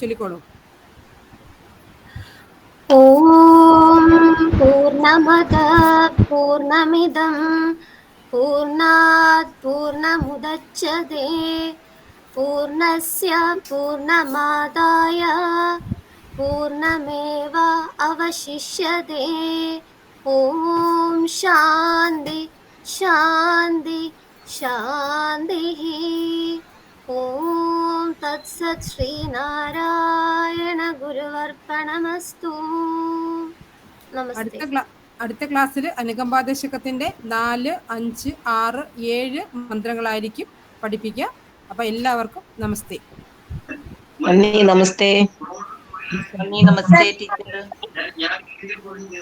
ചൊല്ലിക്കോളൂ. ഓം പൂർണ്ണമദ പൂർണ്ണമിദം പൂർണ്ണാത് പൂർണ്ണമുദച്യതേ പൂർണ്ണസ്യ പൂർണ്ണമാദായ പൂർണ്ണമേവ അവശിഷ്യതേ. ഓം ശാന്തി ശാന്തി ശാന്തിഃ. ഓം തത്സത് ശ്രീനാരായണ ഗുരുവർപ്പണമസ്തു. നമസ്തേ. അടുത്ത ക്ലാസ്സിൽ അനുകമ്പാദശകത്തിന്റെ 4, 5, 6, 7 മന്ത്രങ്ങളായിരിക്കും പഠിപ്പിക്കുക. അപ്പൊ എല്ലാവർക്കും നമസ്തേ. നന്ദി. നമസ്തേ. നന്ദി. നമസ്തേ ടീച്ചർ.